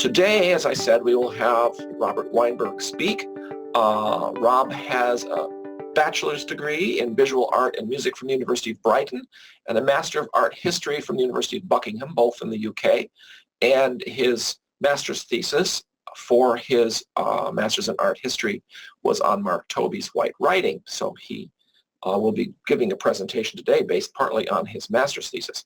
Today, as I said, we will have Robert Weinberg speak. Rob has a bachelor's degree in visual art and music from the University of Brighton and a Master of Art History from the University of Buckingham, both in the UK. And his master's thesis for his Master's in Art History was on Mark Tobey's white writing. So he will be giving a presentation today based partly on his master's thesis.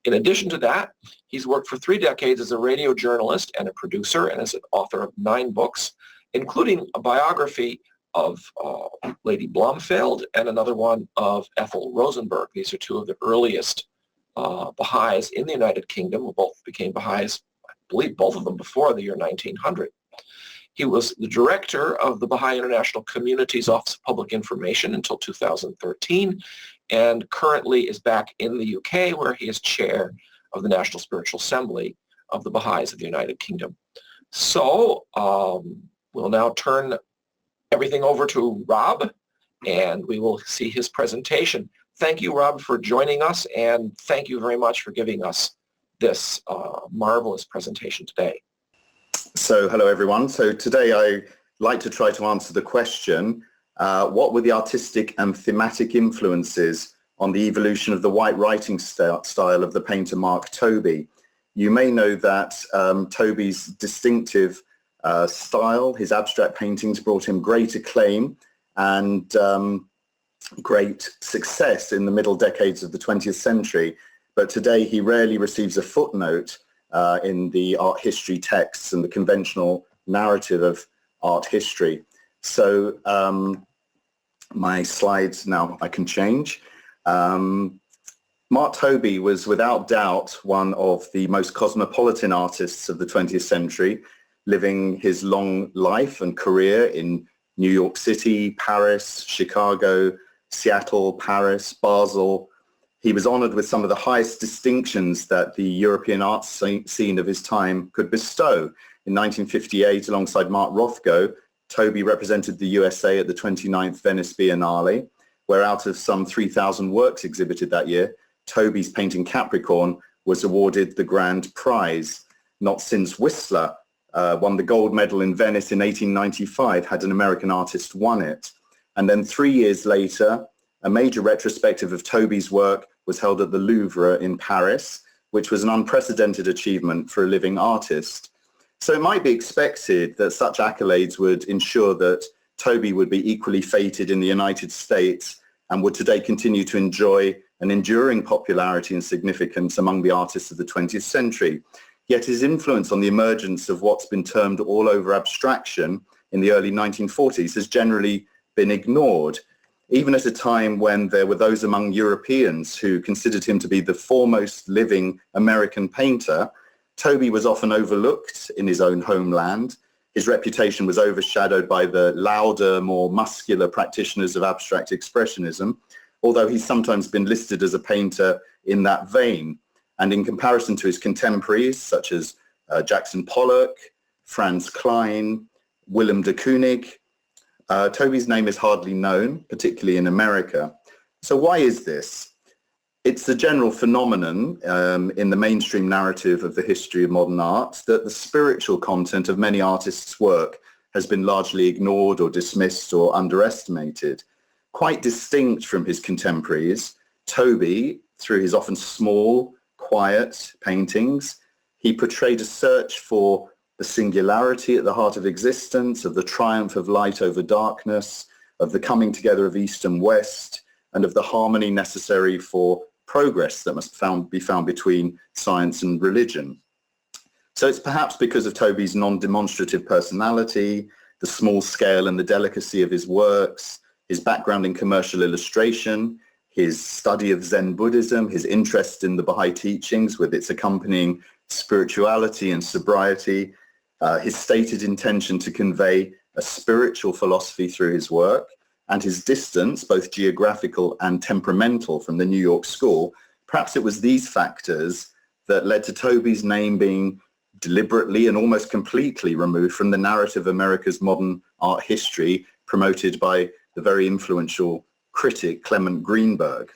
In addition to that, he's worked for 3 decades as a radio journalist and a producer and as an author of 9 books, including a biography of Lady Blomfield and another one of Ethel Rosenberg. These are 2 of the earliest Baha'is in the United Kingdom, who both became Baha'is, I believe both of them before the year 1900. He was the director of the Baha'i International Community's Office of Public Information until 2013, and currently is back in the UK, where he is chair of the National Spiritual Assembly of the Baha'is of the United Kingdom. So we'll now turn everything over to Rob, and we will see his presentation. Thank you, Rob, for joining us, and thank you very much for giving us this marvelous presentation today. So hello, everyone. So today I like to try to answer the question, what were the artistic and thematic influences on the evolution of the white writing style of the painter Mark Tobey? You may know that Tobey's distinctive style, his abstract paintings, brought him great acclaim and great success in the middle decades of the 20th century. But today he rarely receives a footnote in the art history texts and the conventional narrative of art history. So my slides now I can change. Mark Tobey was without doubt one of the most cosmopolitan artists of the 20th century, living his long life and career in New York City, Paris, Chicago, Seattle, Paris, Basel. He was honored with some of the highest distinctions that the European art scene of his time could bestow. In 1958, alongside Mark Rothko, Tobey represented the USA at the 29th Venice Biennale, where out of some 3,000 works exhibited that year, Tobey's painting Capricorn was awarded the grand prize. Not since Whistler won the gold medal in Venice in 1895 had an American artist won it. And then 3 years later, a major retrospective of Tobey's work was held at the Louvre in Paris, which was an unprecedented achievement for a living artist. So it might be expected that such accolades would ensure that Tobey would be equally fated in the United States and would today continue to enjoy an enduring popularity and significance among the artists of the 20th century. Yet his influence on the emergence of what's been termed all over abstraction in the early 1940s has generally been ignored, even at a time when there were those among Europeans who considered him to be the foremost living American painter. Tobey was often overlooked in his own homeland. His reputation was overshadowed by the louder, more muscular practitioners of abstract expressionism, although he's sometimes been listed as a painter in that vein. And in comparison to his contemporaries, such as Jackson Pollock, Franz Klein, Willem de Kooning, Tobey's name is hardly known, particularly in America. So why is this? It's a general phenomenon in the mainstream narrative of the history of modern art that the spiritual content of many artists' work has been largely ignored or dismissed or underestimated. Quite distinct from his contemporaries, Tobey, through his often small, quiet paintings, he portrayed a search for the singularity at the heart of existence, of the triumph of light over darkness, of the coming together of East and West, and of the harmony necessary for progress that must be found between science and religion. So it's perhaps because of Tobey's non-demonstrative personality, the small scale and the delicacy of his works, his background in commercial illustration, his study of Zen Buddhism, his interest in the Baha'i teachings with its accompanying spirituality and sobriety, his stated intention to convey a spiritual philosophy through his work, and his distance, both geographical and temperamental, from the New York school. Perhaps it was these factors that led to Tobey's name being deliberately and almost completely removed from the narrative of America's modern art history, promoted by the very influential critic Clement Greenberg.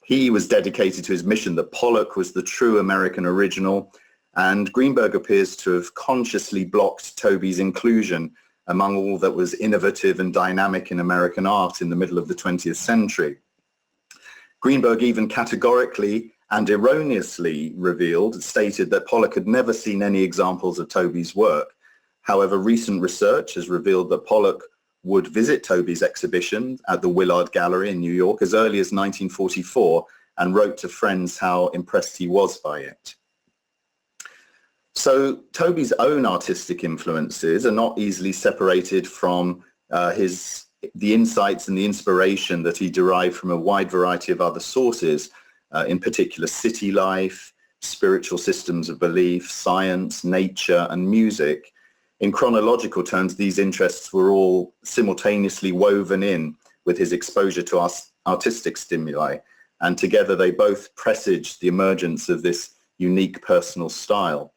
He was dedicated to his mission that Pollock was the true American original, and Greenberg appears to have consciously blocked Tobey's inclusion among all that was innovative and dynamic in American art in the middle of the 20th century. Greenberg even categorically and erroneously stated that Pollock had never seen any examples of Tobey's work. However, recent research has revealed that Pollock would visit Tobey's exhibition at the Willard Gallery in New York as early as 1944 and wrote to friends how impressed he was by it. So Tobey's own artistic influences are not easily separated from the insights and the inspiration that he derived from a wide variety of other sources, in particular city life, spiritual systems of belief, science, nature, and music. In chronological terms, these interests were all simultaneously woven in with his exposure to artistic stimuli, and together they both presaged the emergence of this unique personal style.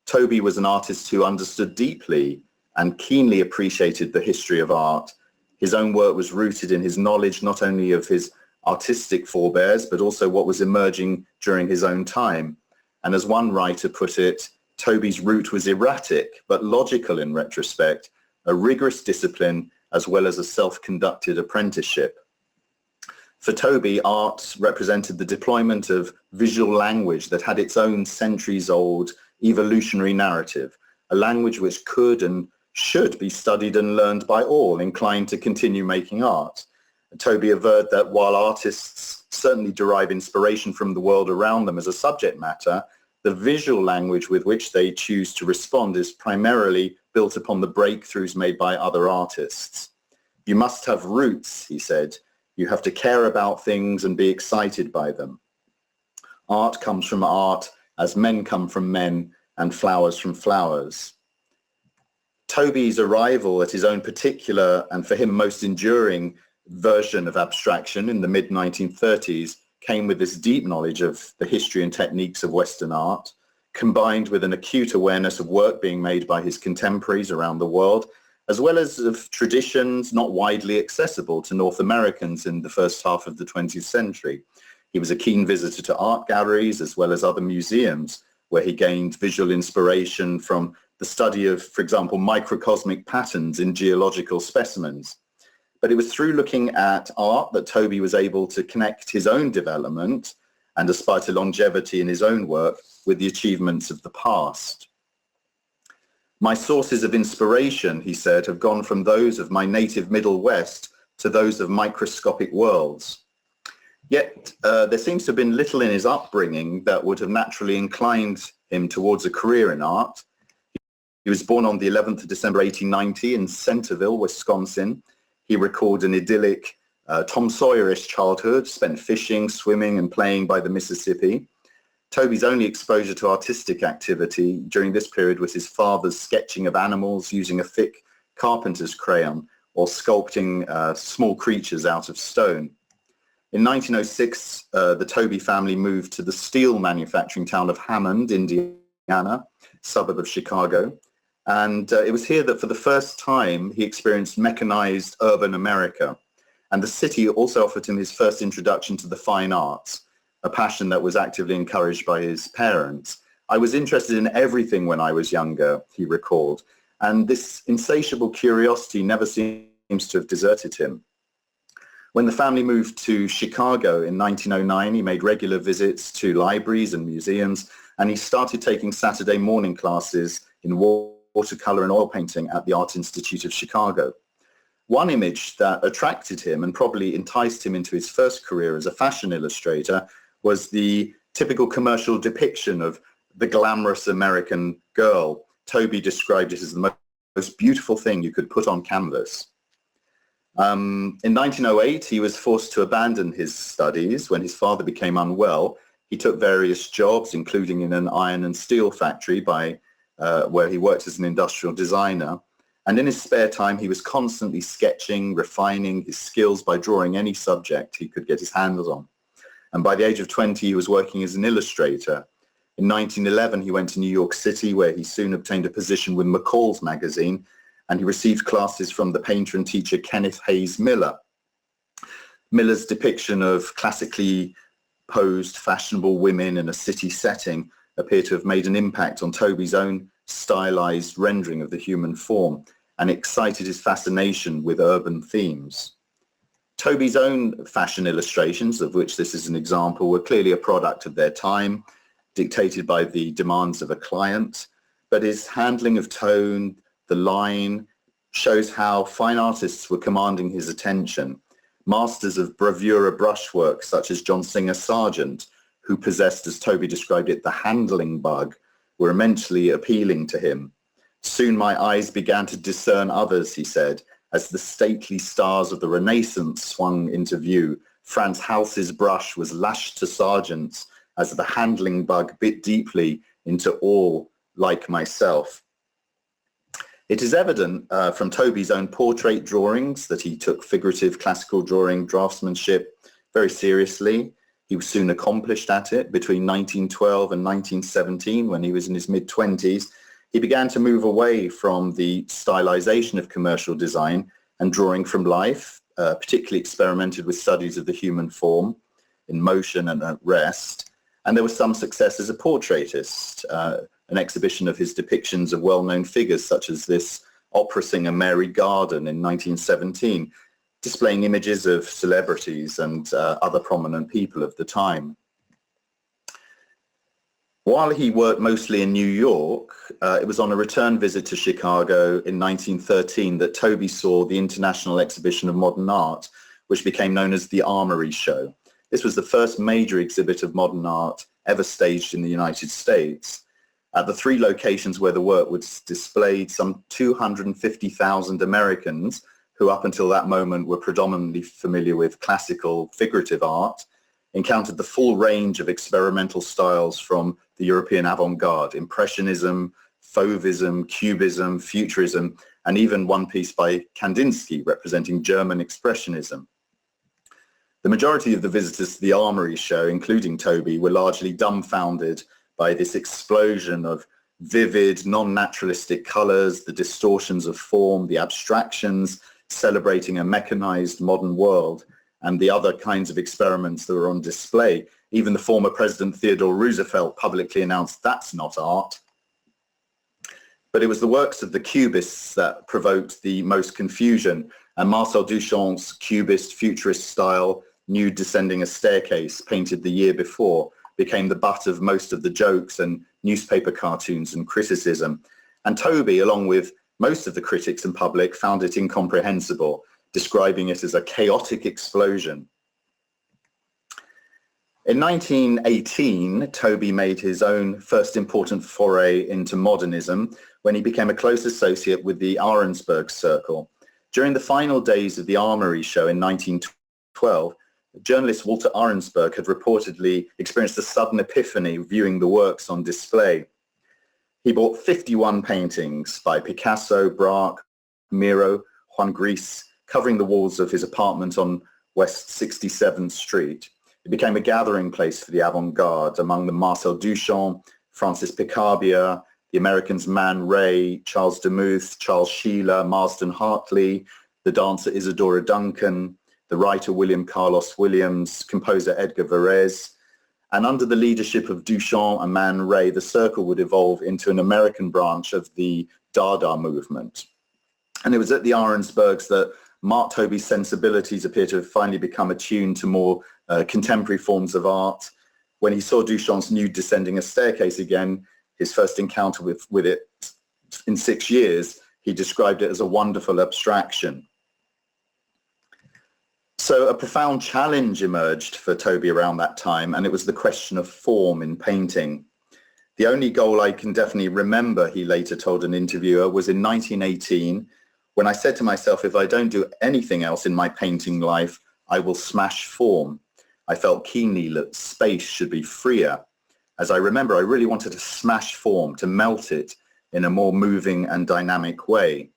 Tobey was an artist who understood deeply and keenly appreciated the history of art. His own work was rooted in his knowledge not only of his artistic forebears, but also what was emerging during his own time. And as one writer put it, Tobey's route was erratic, but logical in retrospect, a rigorous discipline as well as a self-conducted apprenticeship. For Tobey, art represented the deployment of visual language that had its own centuries-old evolutionary narrative, a language which could and should be studied and learned by all inclined to continue making art. Tobey averred that while artists certainly derive inspiration from the world around them as a subject matter, the visual language with which they choose to respond is primarily built upon the breakthroughs made by other artists. You must have roots, he said. You have to care about things and be excited by them. Art comes from art as men come from men and flowers from flowers. Tobey's arrival at his own particular and for him most enduring version of abstraction in the mid-1930s came with this deep knowledge of the history and techniques of Western art, combined with an acute awareness of work being made by his contemporaries around the world, as well as of traditions not widely accessible to North Americans in the first half of the 20th century. He was a keen visitor to art galleries as well as other museums, where he gained visual inspiration from the study of, for example, microcosmic patterns in geological specimens. But it was through looking at art that Tobey was able to connect his own development and aspire to longevity in his own work with the achievements of the past. My sources of inspiration, he said, have gone from those of my native Middle West to those of microscopic worlds. Yet there seems to have been little in his upbringing that would have naturally inclined him towards a career in art. He was born on the 11th of December 1890 in Centerville, Wisconsin. He recalled an idyllic, Tom Sawyerish childhood, spent fishing, swimming, and playing by the Mississippi. Tobey's only exposure to artistic activity during this period was his father's sketching of animals using a thick carpenter's crayon or sculpting small creatures out of stone. In 1906, the Tobey family moved to the steel manufacturing town of Hammond, Indiana, suburb of Chicago. And it was here that for the first time he experienced mechanized urban America. And the city also offered him his first introduction to the fine arts, a passion that was actively encouraged by his parents. I was interested in everything when I was younger, he recalled, and this insatiable curiosity never seems to have deserted him. When the family moved to Chicago in 1909, he made regular visits to libraries and museums, and he started taking Saturday morning classes in watercolor and oil painting at the Art Institute of Chicago. One image that attracted him and probably enticed him into his first career as a fashion illustrator was the typical commercial depiction of the glamorous American girl. Tobey described it as the most beautiful thing you could put on canvas. In 1908, he was forced to abandon his studies when his father became unwell. He took various jobs, including in an iron and steel factory where he worked as an industrial designer. And in his spare time, he was constantly sketching, refining his skills by drawing any subject he could get his hands on. And by the age of 20, he was working as an illustrator. In 1911, he went to New York City, where he soon obtained a position with McCall's magazine, and he received classes from the painter and teacher Kenneth Hayes Miller. Miller's depiction of classically posed fashionable women in a city setting appear to have made an impact on Tobey's own stylized rendering of the human form and excited his fascination with urban themes. Tobey's own fashion illustrations, of which this is an example, were clearly a product of their time, dictated by the demands of a client, but his handling of tone, the line, shows how fine artists were commanding his attention. Masters of bravura brushwork, such as John Singer Sargent, who possessed, as Tobey described it, the handling bug, were immensely appealing to him. Soon my eyes began to discern others, he said, as the stately stars of the Renaissance swung into view. Frans Hals's brush was lashed to Sargent's as the handling bug bit deeply into all like myself. It is evident from Tobey's own portrait drawings that he took figurative classical drawing draftsmanship very seriously. He was soon accomplished at it. Between 1912 and 1917, when he was in his mid-20s, he began to move away from the stylization of commercial design and drawing from life, particularly experimented with studies of the human form in motion and at rest. And there was some success as a portraitist, an exhibition of his depictions of well-known figures such as this opera singer Mary Garden in 1917, displaying images of celebrities and other prominent people of the time. While he worked mostly in New York, it was on a return visit to Chicago in 1913 that Tobey saw the International Exhibition of Modern Art, which became known as the Armory Show. This was the first major exhibit of modern art ever staged in the United States. At the three locations where the work was displayed, some 250,000 Americans, who up until that moment were predominantly familiar with classical figurative art, encountered the full range of experimental styles from the European avant-garde, Impressionism, Fauvism, Cubism, Futurism, and even one piece by Kandinsky representing German Expressionism. The majority of the visitors to the Armory Show, including Tobey, were largely dumbfounded by this explosion of vivid, non-naturalistic colors, the distortions of form, the abstractions, celebrating a mechanized modern world, and the other kinds of experiments that were on display. Even the former President Theodore Roosevelt publicly announced that's not art. But it was the works of the Cubists that provoked the most confusion, and Marcel Duchamp's Cubist futurist style, nude descending a staircase, painted the year before, became the butt of most of the jokes and newspaper cartoons and criticism. And Tobey, along with most of the critics and public, found it incomprehensible, describing it as a chaotic explosion. In 1918, Tobey made his own first important foray into modernism when he became a close associate with the Arensberg Circle. During the final days of the Armory Show in 1912, journalist Walter Arensberg had reportedly experienced a sudden epiphany viewing the works on display. He bought 51 paintings by Picasso, Braque, Miro, Juan Gris, covering the walls of his apartment on West 67th Street. It became a gathering place for the avant-garde among them Marcel Duchamp, Francis Picabia, the Americans Man Ray, Charles Demuth, Charles Sheila, Marsden Hartley, the dancer Isadora Duncan, the writer William Carlos Williams, composer Edgar Varese. And under the leadership of Duchamp and Man Ray, the circle would evolve into an American branch of the Dada movement. And it was at the Arensbergs that Mark Tobey's sensibilities appear to have finally become attuned to more contemporary forms of art. When he saw Duchamp's nude descending a staircase again, his first encounter with it in 6 years, he described it as a wonderful abstraction. So a profound challenge emerged for Tobey around that time, and it was the question of form in painting. The only goal I can definitely remember, he later told an interviewer, was in 1918, when I said to myself, if I don't do anything else in my painting life, I will smash form. I felt keenly that space should be freer. As I remember, I really wanted to smash form, to melt it in a more moving and dynamic way.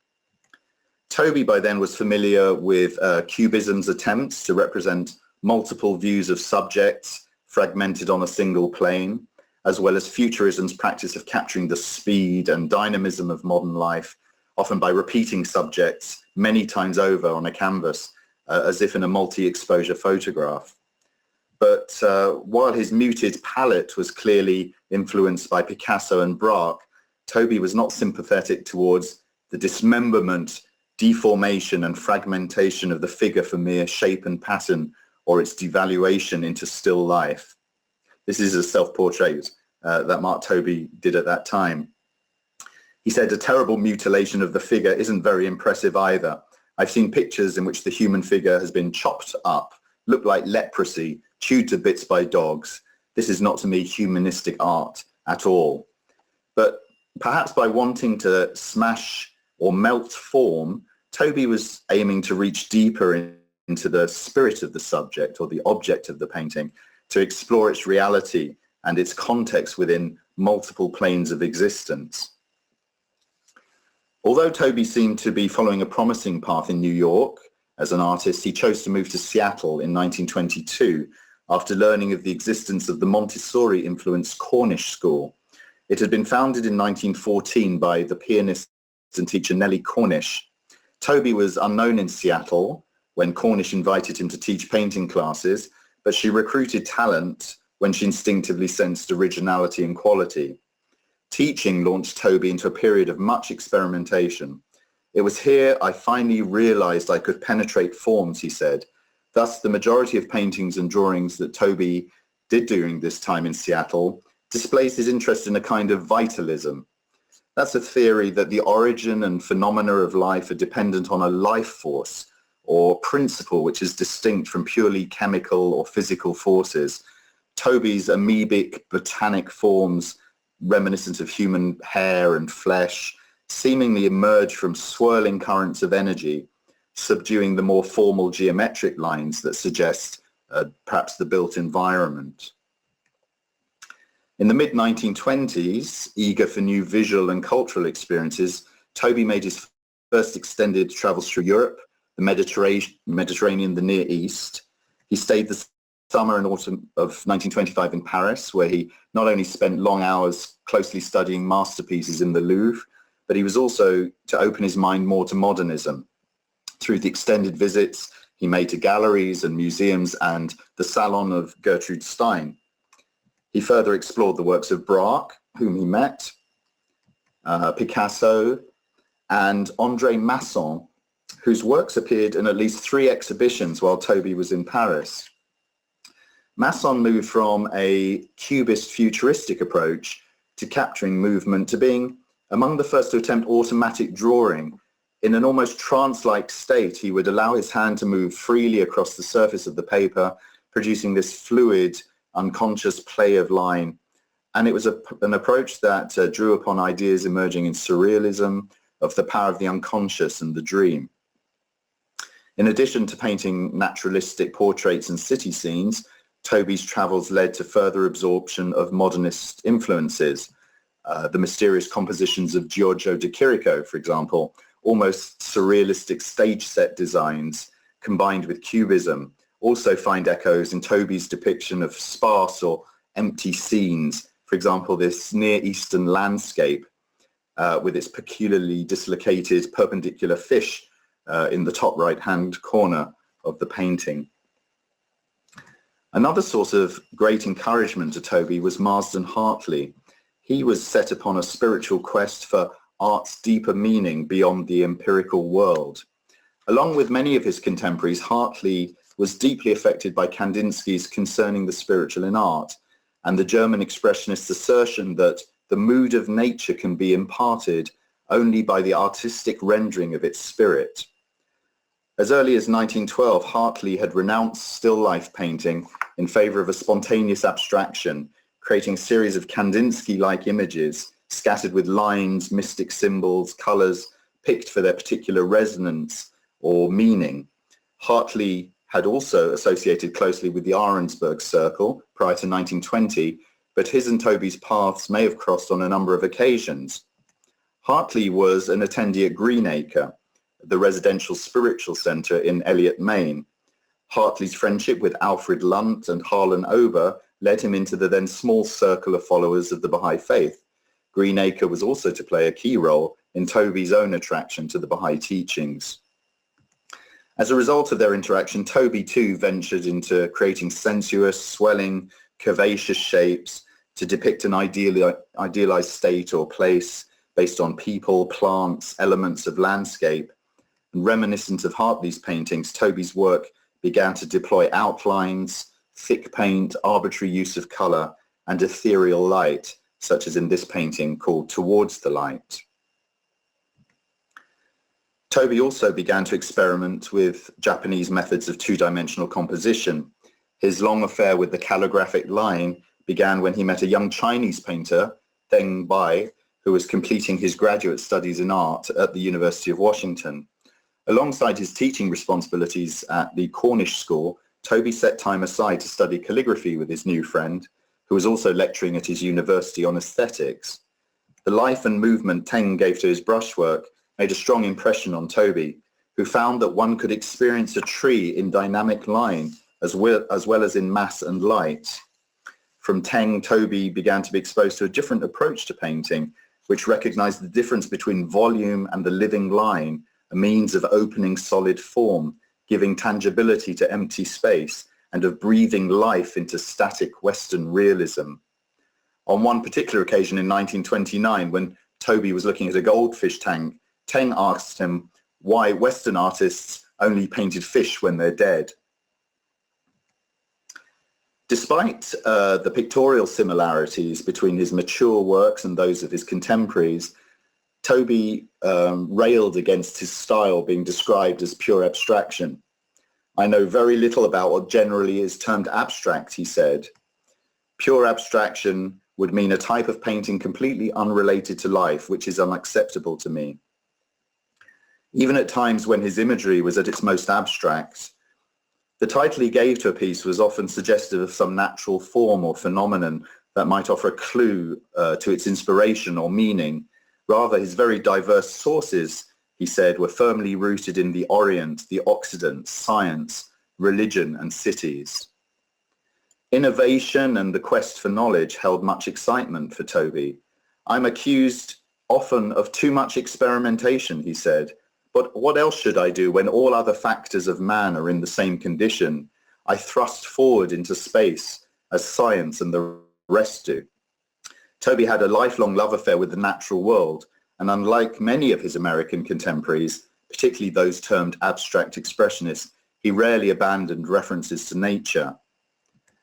Tobey by then was familiar with Cubism's attempts to represent multiple views of subjects fragmented on a single plane, as well as Futurism's practice of capturing the speed and dynamism of modern life, often by repeating subjects many times over on a canvas, as if in a multi-exposure photograph. But while his muted palette was clearly influenced by Picasso and Braque, Tobey was not sympathetic towards the dismemberment, deformation and fragmentation of the figure for mere shape and pattern, or its devaluation into still life. This is a self-portrait that Mark Tobey did at that time. He said, "A terrible mutilation of the figure isn't very impressive either. I've seen pictures in which the human figure has been chopped up, look like leprosy, chewed to bits by dogs. This is not to me humanistic art at all." But perhaps by wanting to smash or melt form, Tobey was aiming to reach deeper into the spirit of the subject or the object of the painting, to explore its reality and its context within multiple planes of existence. Although Tobey seemed to be following a promising path in New York as an artist, he chose to move to Seattle in 1922 after learning of the existence of the Montessori-influenced Cornish school. It had been founded in 1914 by the pianist and teacher Nellie Cornish. Tobey was unknown in Seattle when Cornish invited him to teach painting classes, but she recruited talent when she instinctively sensed originality and quality. Teaching launched Tobey into a period of much experimentation. "It was here I finally realized I could penetrate forms," he said. Thus, the majority of paintings and drawings that Tobey did during this time in Seattle displays his interest in a kind of vitalism. That's a theory that the origin and phenomena of life are dependent on a life force or principle which is distinct from purely chemical or physical forces. Tobey's amoebic botanic forms, reminiscent of human hair and flesh, seemingly emerge from swirling currents of energy, subduing the more formal geometric lines that suggest perhaps the built environment. In the mid-1920s, eager for new visual and cultural experiences, Tobey made his first extended travels through Europe, the Mediterranean, the Near East. He stayed the summer and autumn of 1925 in Paris, where he not only spent long hours closely studying masterpieces in the Louvre, but he was also to open his mind more to modernism through the extended visits he made to galleries and museums and the Salon of Gertrude Stein. He further explored the works of Braque, whom he met, Picasso, and André Masson, whose works appeared in at least 3 exhibitions while Tobey was in Paris. Masson moved from a cubist futuristic approach to capturing movement to being among the first to attempt automatic drawing. In an almost trance-like state, he would allow his hand to move freely across the surface of the paper, producing this fluid, unconscious play of line. And it was an approach that drew upon ideas emerging in surrealism, of the power of the unconscious and the dream. In addition to painting naturalistic portraits and city scenes, Tobey's travels led to further absorption of modernist influences. The mysterious compositions of Giorgio de Chirico, for example, almost surrealistic stage set designs combined with cubism, also find echoes in Tobey's depiction of sparse or empty scenes. For example, this Near Eastern landscape with its peculiarly dislocated perpendicular fish in the top right-hand corner of the painting. Another source of great encouragement to Tobey was Marsden Hartley. He was set upon a spiritual quest for art's deeper meaning beyond the empirical world. Along with many of his contemporaries, Hartley was deeply affected by Kandinsky's Concerning the Spiritual in Art and the German expressionist's assertion that the mood of nature can be imparted only by the artistic rendering of its spirit. As early as 1912, Hartley had renounced still life painting in favor of a spontaneous abstraction, creating a series of Kandinsky-like images scattered with lines, mystic symbols, colors, picked for their particular resonance or meaning. Hartley had also associated closely with the Arensberg Circle prior to 1920, but his and Tobey's paths may have crossed on a number of occasions. Hartley was an attendee at Greenacre, the residential spiritual center in Eliot, Maine. Hartley's friendship with Alfred Lunt and Harlan Ober led him into the then small circle of followers of the Baha'i faith. Greenacre was also to play a key role in Tobey's own attraction to the Baha'i teachings. As a result of their interaction, Tobey too ventured into creating sensuous, swelling, curvaceous shapes to depict an idealized state or place based on people, plants, elements of landscape. And reminiscent of Hartley's paintings, Tobey's work began to deploy outlines, thick paint, arbitrary use of color, and ethereal light, such as in this painting called Towards the Light. Tobey also began to experiment with Japanese methods of two-dimensional composition. His long affair with the calligraphic line began when he met a young Chinese painter, Deng Bai, who was completing his graduate studies in art at the University of Washington. Alongside his teaching responsibilities at the Cornish School, Tobey set time aside to study calligraphy with his new friend, who was also lecturing at his university on aesthetics. The life and movement Teng gave to his brushwork made a strong impression on Tobey, who found that one could experience a tree in dynamic line as well as in mass and light. From Teng, Tobey began to be exposed to a different approach to painting, which recognized the difference between volume and the living line, a means of opening solid form, giving tangibility to empty space, and of breathing life into static Western realism. On one particular occasion in 1929, when Tobey was looking at a goldfish tank, Teng asked him why Western artists only painted fish when they're dead. Despite the pictorial similarities between his mature works and those of his contemporaries, Tobey railed against his style being described as pure abstraction. "I know very little about what generally is termed abstract," he said. "Pure abstraction would mean a type of painting completely unrelated to life, which is unacceptable to me." Even at times when his imagery was at its most abstract, the title he gave to a piece was often suggestive of some natural form or phenomenon that might offer a clue to its inspiration or meaning. Rather, his very diverse sources, he said, were firmly rooted in the Orient, the Occident, science, religion, and cities. Innovation and the quest for knowledge held much excitement for Tobey. "I'm accused often of too much experimentation," he said. "But what else should I do when all other factors of man are in the same condition? I thrust forward into space as science and the rest do." Tobey had a lifelong love affair with the natural world, and unlike many of his American contemporaries, particularly those termed abstract expressionists, he rarely abandoned references to nature.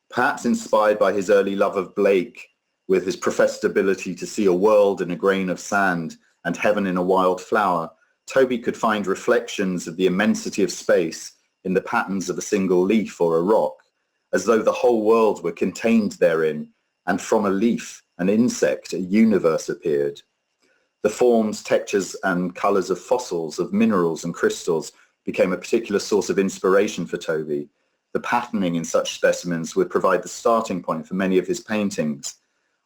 Perhaps inspired by his early love of Blake, with his professed ability to see a world in a grain of sand and heaven in a wild flower, Tobey could find reflections of the immensity of space in the patterns of a single leaf or a rock, as though the whole world were contained therein, and from a leaf, an insect, a universe appeared. The forms, textures, and colors of fossils, of minerals and crystals became a particular source of inspiration for Tobey. The patterning in such specimens would provide the starting point for many of his paintings.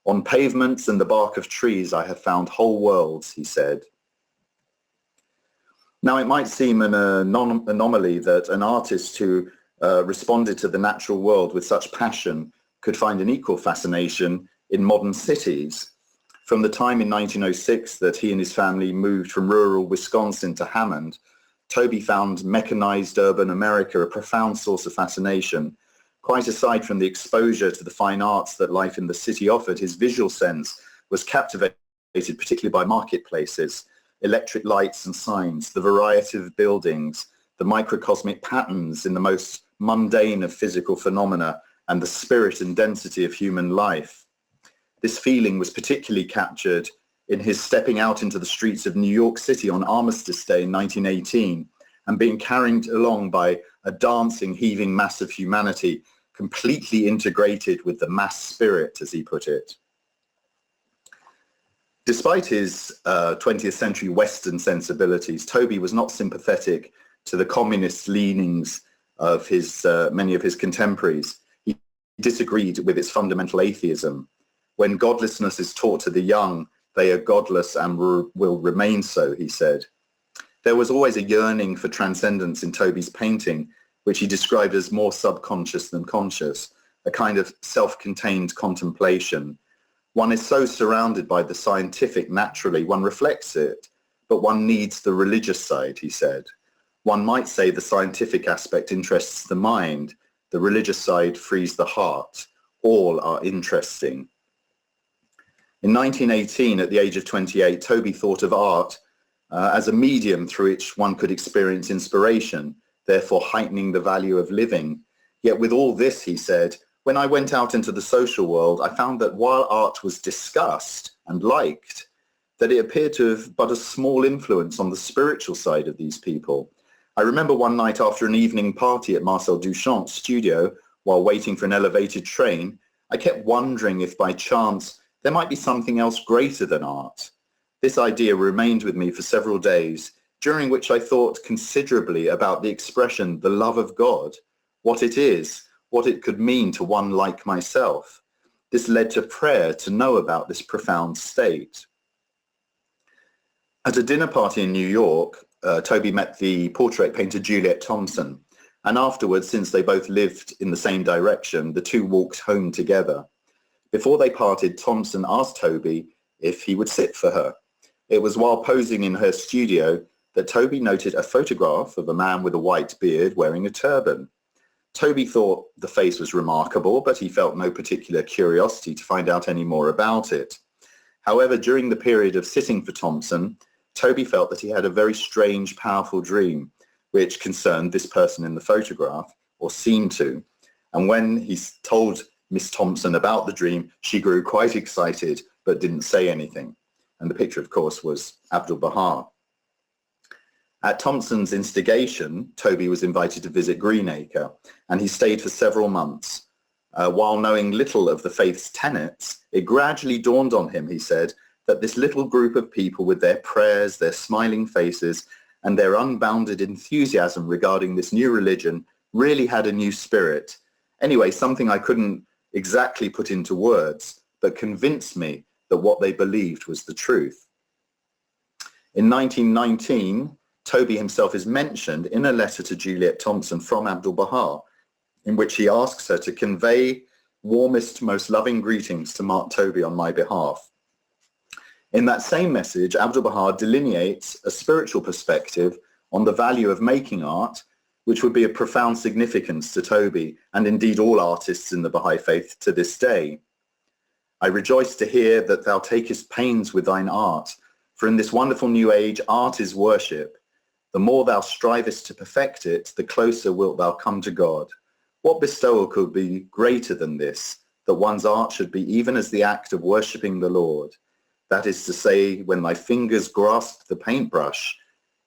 "On pavements and the bark of trees, I have found whole worlds," he said. Now, it might seem an anomaly that an artist who responded to the natural world with such passion could find an equal fascination in modern cities. From the time in 1906 that he and his family moved from rural Wisconsin to Hammond, Tobey found mechanized urban America a profound source of fascination. Quite aside from the exposure to the fine arts that life in the city offered, his visual sense was captivated particularly by marketplaces, electric lights and signs, the variety of buildings, the microcosmic patterns in the most mundane of physical phenomena, and the spirit and density of human life. This feeling was particularly captured in his stepping out into the streets of New York City on Armistice Day in 1918 and being carried along by a dancing, heaving mass of humanity, completely integrated with the mass spirit, as he put it. Despite his 20th century Western sensibilities, Tobey was not sympathetic to the communist leanings of many of his contemporaries. He disagreed with its fundamental atheism. "When godlessness is taught to the young, they are godless and will remain so," he said. There was always a yearning for transcendence in Tobey's painting, which he described as more subconscious than conscious, a kind of self-contained contemplation. "One is so surrounded by the scientific naturally, one reflects it, but one needs the religious side," he said. One might say the scientific aspect interests the mind, the religious side frees the heart. All are interesting. In 1918, at the age of 28, Tobey thought of art as a medium through which one could experience inspiration, therefore heightening the value of living. Yet with all this, he said, when I went out into the social world, I found that while art was discussed and liked, that it appeared to have but a small influence on the spiritual side of these people. I remember one night after an evening party at Marcel Duchamp's studio, while waiting for an elevated train, I kept wondering if by chance there might be something else greater than art. This idea remained with me for several days, during which I thought considerably about the expression, the love of God, what it is, what it could mean to one like myself. This led to prayer to know about this profound state. At a dinner party in New York, Tobey met the portrait painter Juliet Thompson, and afterwards, since they both lived in the same direction, the two walked home together. Before they parted, Thompson asked Tobey if he would sit for her. It was while posing in her studio that Tobey noted a photograph of a man with a white beard wearing a turban. Tobey thought the face was remarkable, but he felt no particular curiosity to find out any more about it. However, during the period of sitting for Thompson, Tobey felt that he had a very strange, powerful dream, which concerned this person in the photograph, or seemed to. And when he told Miss Thompson about the dream, she grew quite excited, but didn't say anything. And the picture, of course, was Abdu'l-Baha. At Thompson's instigation, Tobey was invited to visit Greenacre, and he stayed for several months. While knowing little of the faith's tenets, it gradually dawned on him, he said, that this little group of people with their prayers, their smiling faces, and their unbounded enthusiasm regarding this new religion really had a new spirit. Anyway, something I couldn't exactly put into words, but convinced me that what they believed was the truth. In 1919, Tobey himself is mentioned in a letter to Juliet Thompson from Abdu'l-Baha, in which he asks her to convey warmest, most loving greetings to Mark Tobey on my behalf. In that same message, Abdu'l-Baha delineates a spiritual perspective on the value of making art, which would be of profound significance to Tobey, and indeed all artists in the Baha'i faith to this day. I rejoice to hear that thou takest pains with thine art, for in this wonderful new age art is worship. The more thou strivest to perfect it, the closer wilt thou come to God. What bestowal could be greater than this, that one's art should be even as the act of worshipping the Lord? That is to say, when thy fingers grasp the paintbrush,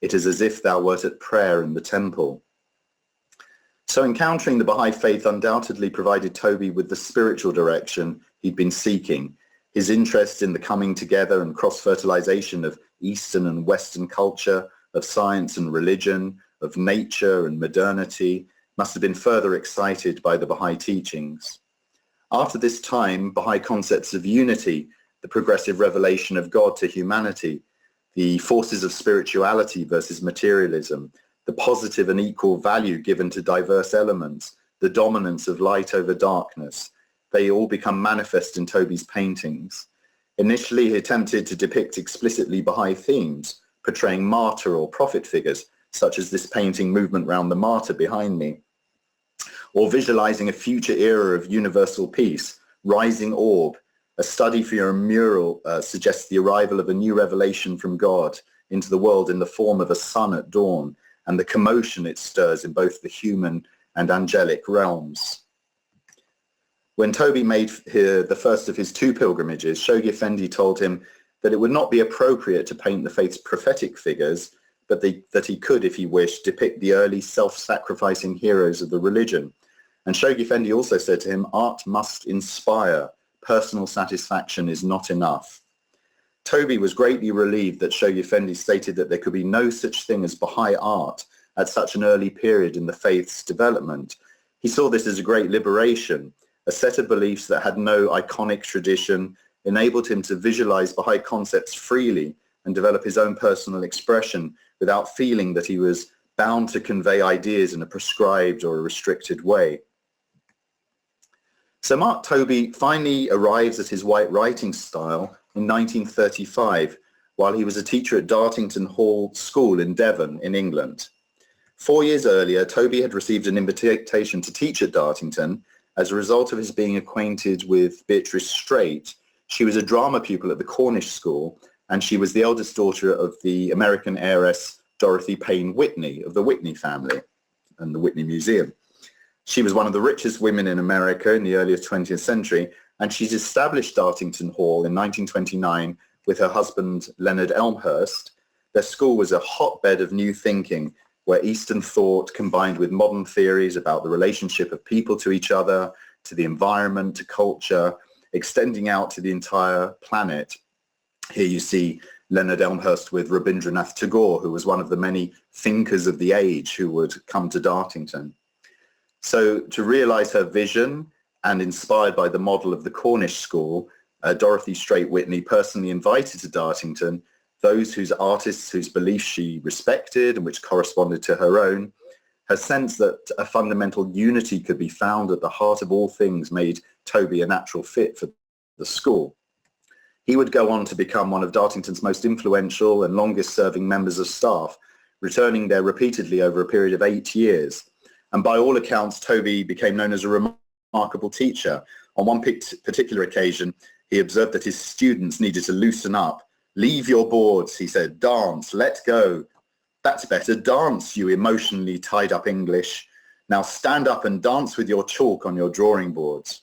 it is as if thou wert at prayer in the temple. So encountering the Baha'i faith undoubtedly provided Tobey with the spiritual direction he'd been seeking. His interest in the coming together and cross-fertilization of Eastern and Western culture, of science and religion, of nature and modernity, must have been further excited by the Baha'i teachings. After this time, Baha'i concepts of unity, the progressive revelation of God to humanity, the forces of spirituality versus materialism, the positive and equal value given to diverse elements, the dominance of light over darkness, they all become manifest in Tobey's paintings. Initially, he attempted to depict explicitly Baha'i themes, portraying martyr or prophet figures, such as this painting Movement Round the Martyr behind me, or visualizing a future era of universal peace, Rising Orb. A study for your mural suggests the arrival of a new revelation from God into the world in the form of a sun at dawn, and the commotion it stirs in both the human and angelic realms. When Tobey made the first of his two pilgrimages, Shoghi Effendi told him that it would not be appropriate to paint the faith's prophetic figures, but that he could, if he wished, depict the early self-sacrificing heroes of the religion. And Shoghi Effendi also said to him, art must inspire. Personal satisfaction is not enough. Tobey was greatly relieved that Shoghi Effendi stated that there could be no such thing as Baha'i art at such an early period in the faith's development. He saw this as a great liberation. A set of beliefs that had no iconic tradition enabled him to visualize Baha'i concepts freely and develop his own personal expression without feeling that he was bound to convey ideas in a prescribed or a restricted way. So Mark Tobey finally arrives at his white writing style in 1935, while he was a teacher at Dartington Hall School in Devon in England. 4 years earlier, Tobey had received an invitation to teach at Dartington as a result of his being acquainted with Beatrice Straight. She was a drama pupil at the Cornish School, and she was the eldest daughter of the American heiress Dorothy Payne Whitney of the Whitney family and the Whitney Museum. She was one of the richest women in America in the early 20th century, and she's established Dartington Hall in 1929 with her husband Leonard Elmhurst. Their school was a hotbed of new thinking, where Eastern thought combined with modern theories about the relationship of people to each other, to the environment, to culture, extending out to the entire planet. Here you see Leonard Elmhurst with Rabindranath Tagore, who was one of the many thinkers of the age who would come to Dartington. So to realize her vision, and inspired by the model of the Cornish School, Dorothy Straight Whitney personally invited to Dartington those whose artists whose beliefs she respected and which corresponded to her own. Her sense that a fundamental unity could be found at the heart of all things made Tobey a natural fit for the school. He would go on to become one of Dartington's most influential and longest-serving members of staff, returning there repeatedly over a period of 8 years. And by all accounts, Tobey became known as a remarkable teacher. On one particular occasion, he observed that his students needed to loosen up. "Leave your boards," he said. "Dance, let go." "That's better. Dance, you emotionally tied up English. Now stand up and dance with your chalk on your drawing boards."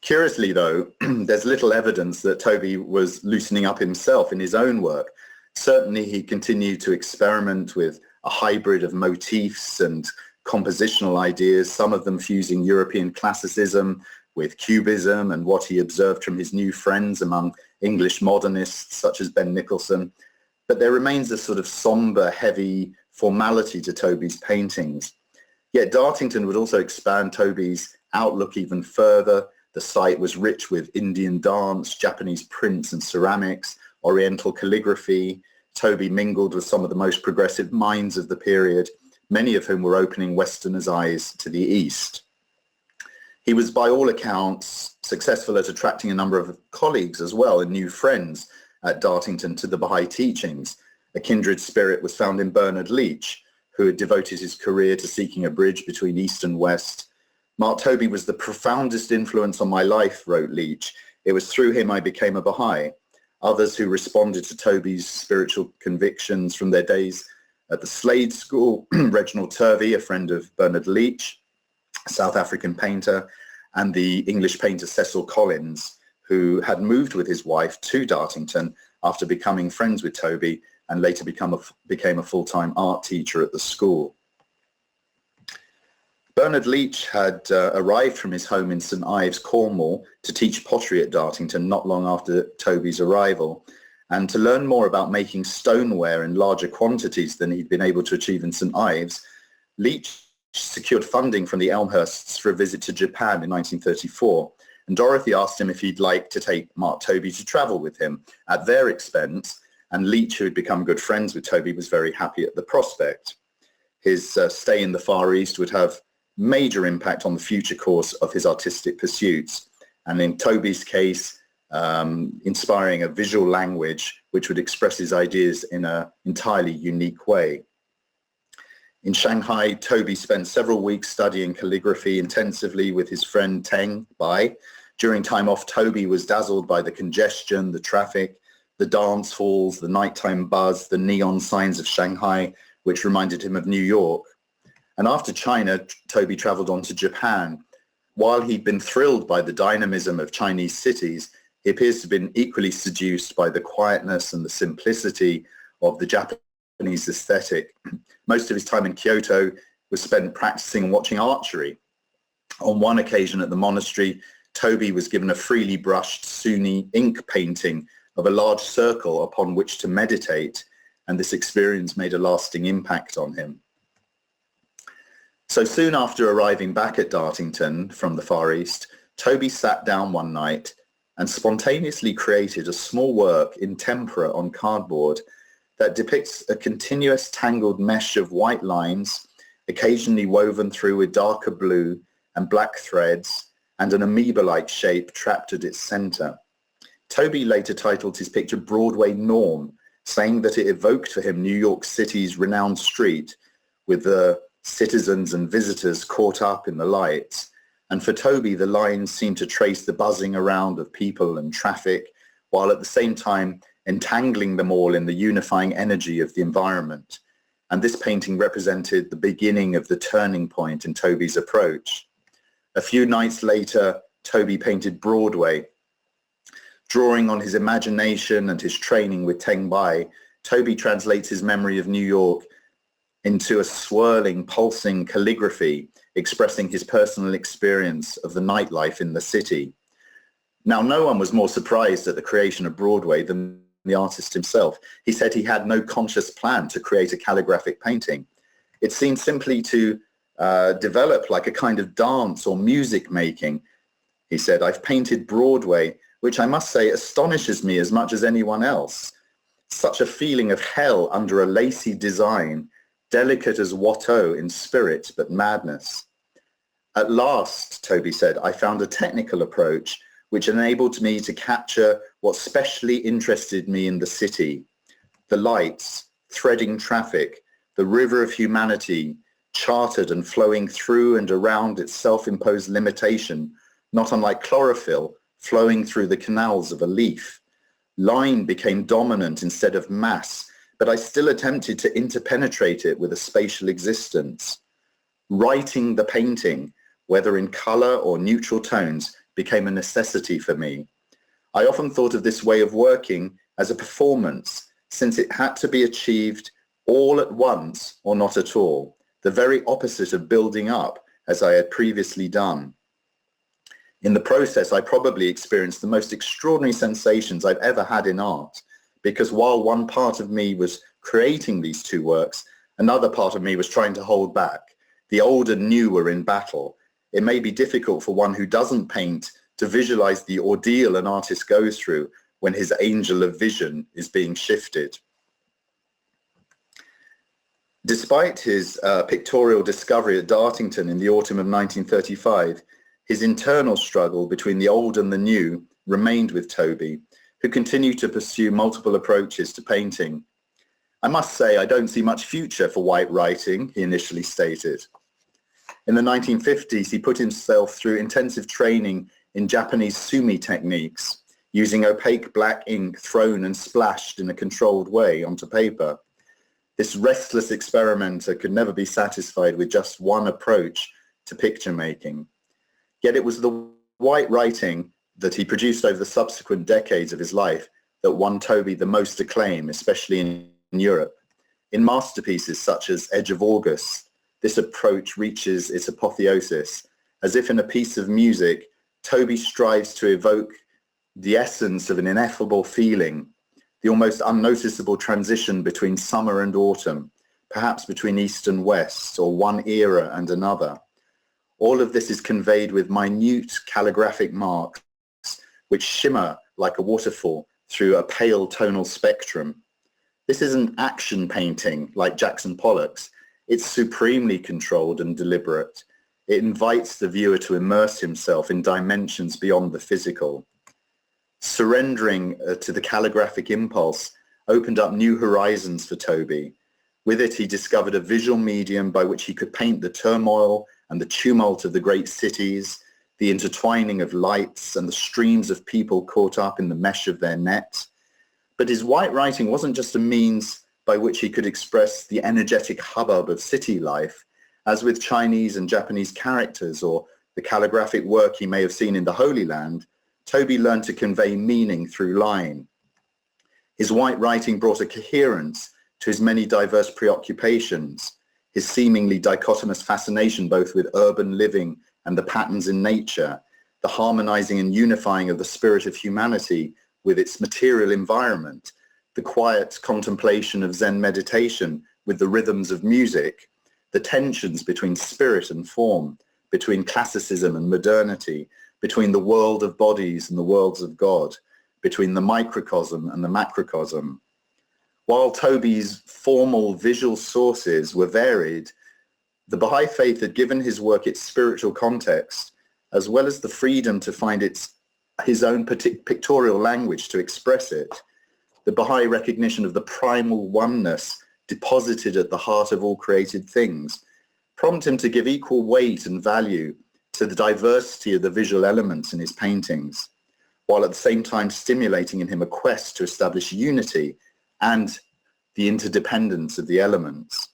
Curiously, though, there's little evidence that Tobey was loosening up himself in his own work. Certainly, he continued to experiment with a hybrid of motifs and compositional ideas, some of them fusing European classicism with Cubism and what he observed from his new friends among English modernists such as Ben Nicholson. But there remains a sort of somber, heavy formality to Tobey's paintings. Yet Dartington would also expand Tobey's outlook even further. The site was rich with Indian dance, Japanese prints and ceramics, Oriental calligraphy. Tobey mingled with some of the most progressive minds of the period, many of whom were opening Westerners' eyes to the East. He was, by all accounts, successful at attracting a number of colleagues as well and new friends at Dartington to the Baha'i teachings. A kindred spirit was found in Bernard Leach, who had devoted his career to seeking a bridge between East and West. "Mark Tobey was the profoundest influence on my life," wrote Leach. "It was through him I became a Baha'i." Others who responded to Tobey's spiritual convictions from their days at the Slade School, Reginald Turvey, a friend of Bernard Leach, a South African painter, and the English painter Cecil Collins, who had moved with his wife to Dartington after becoming friends with Tobey and later became a full-time art teacher at the school. Bernard Leach had arrived from his home in St Ives, Cornwall, to teach pottery at Dartington not long after Tobey's arrival, and to learn more about making stoneware in larger quantities than he'd been able to achieve in St Ives. Leach secured funding from the Elmhursts for a visit to Japan in 1934, and Dorothy asked him if he'd like to take Mark Tobey to travel with him at their expense, and Leach, who had become good friends with Tobey, was very happy at the prospect. His stay in the Far East would have major impact on the future course of his artistic pursuits, and in Tobey's case, inspiring a visual language which would express his ideas in an entirely unique way. In Shanghai, Tobey spent several weeks studying calligraphy intensively with his friend Teng Bai. During time off, Tobey was dazzled by the congestion, the traffic, the dance halls, the nighttime buzz, the neon signs of Shanghai, which reminded him of New York. And after China, Tobey traveled on to Japan. While he'd been thrilled by the dynamism of Chinese cities, he appears to have been equally seduced by the quietness and the simplicity of the Japanese aesthetic. Most of his time in Kyoto was spent practicing and watching archery. On one occasion at the monastery, Tobey was given a freely brushed Sunni ink painting of a large circle upon which to meditate, and this experience made a lasting impact on him. So soon after arriving back at Dartington from the Far East, Tobey sat down one night and spontaneously created a small work in tempera on cardboard that depicts a continuous tangled mesh of white lines, occasionally woven through with darker blue and black threads, and an amoeba-like shape trapped at its center. Tobey later titled his picture Broadway Norm, saying that it evoked for him New York City's renowned street with the citizens and visitors caught up in the lights. And for Tobey, the lines seemed to trace the buzzing around of people and traffic, while at the same time entangling them all in the unifying energy of the environment. And this painting represented the beginning of the turning point in Tobey's approach. A few nights later, Tobey painted Broadway. Drawing on his imagination and his training with Teng Bai, Tobey translates his memory of New York into a swirling, pulsing calligraphy expressing his personal experience of the nightlife in the city. Now, no one was more surprised at the creation of Broadway than the artist himself. He said he had no conscious plan to create a calligraphic painting. It seemed simply to develop like a kind of dance or music making. He said, "I've painted Broadway, which I must say astonishes me as much as anyone else. Such a feeling of hell under a lacy design, delicate as Watteau in spirit but madness. At last," Tobey said, "I found a technical approach which enabled me to capture what specially interested me in the city. The lights, threading traffic, the river of humanity, chartered and flowing through and around its self-imposed limitation, not unlike chlorophyll flowing through the canals of a leaf. Line became dominant instead of mass, but I still attempted to interpenetrate it with a spatial existence. Writing the painting, whether in color or neutral tones, became a necessity for me. I often thought of this way of working as a performance, since it had to be achieved all at once or not at all, the very opposite of building up as I had previously done. In the process, I probably experienced the most extraordinary sensations I've ever had in art, because while one part of me was creating these two works, another part of me was trying to hold back. The old and new were in battle. It may be difficult for one who doesn't paint to visualize the ordeal an artist goes through when his angel of vision is being shifted." Despite his pictorial discovery at Dartington in the autumn of 1935, his internal struggle between the old and the new remained with Tobey, who continued to pursue multiple approaches to painting. "I must say I don't see much future for white writing," he initially stated. In the 1950s, he put himself through intensive training in Japanese sumi techniques, using opaque black ink thrown and splashed in a controlled way onto paper. This restless experimenter could never be satisfied with just one approach to picture making. Yet it was the white writing that he produced over the subsequent decades of his life that won Tobey the most acclaim, especially in Europe. In masterpieces such as Edge of August, this approach reaches its apotheosis. As if in a piece of music, Tobey strives to evoke the essence of an ineffable feeling, the almost unnoticeable transition between summer and autumn, perhaps between east and west, or one era and another. All of this is conveyed with minute calligraphic marks, which shimmer like a waterfall through a pale tonal spectrum. This isn't action painting like Jackson Pollock's. It's supremely controlled and deliberate. It invites the viewer to immerse himself in dimensions beyond the physical. Surrendering to the calligraphic impulse opened up new horizons for Tobey. With it, he discovered a visual medium by which he could paint the turmoil and the tumult of the great cities, the intertwining of lights and the streams of people caught up in the mesh of their net. But his white writing wasn't just a means by which he could express the energetic hubbub of city life. As with Chinese and Japanese characters or the calligraphic work he may have seen in the Holy Land, Tobey learned to convey meaning through line. His white writing brought a coherence to his many diverse preoccupations, his seemingly dichotomous fascination both with urban living and the patterns in nature, the harmonizing and unifying of the spirit of humanity with its material environment, the quiet contemplation of Zen meditation with the rhythms of music, the tensions between spirit and form, between classicism and modernity, between the world of bodies and the worlds of God, between the microcosm and the macrocosm. While Tobey's formal visual sources were varied, the Baha'i faith had given his work its spiritual context, as well as the freedom to find his own pictorial language to express it. the Baha'i recognition of the primal oneness deposited at the heart of all created things, prompt him to give equal weight and value to the diversity of the visual elements in his paintings, while at the same time stimulating in him a quest to establish unity and the interdependence of the elements.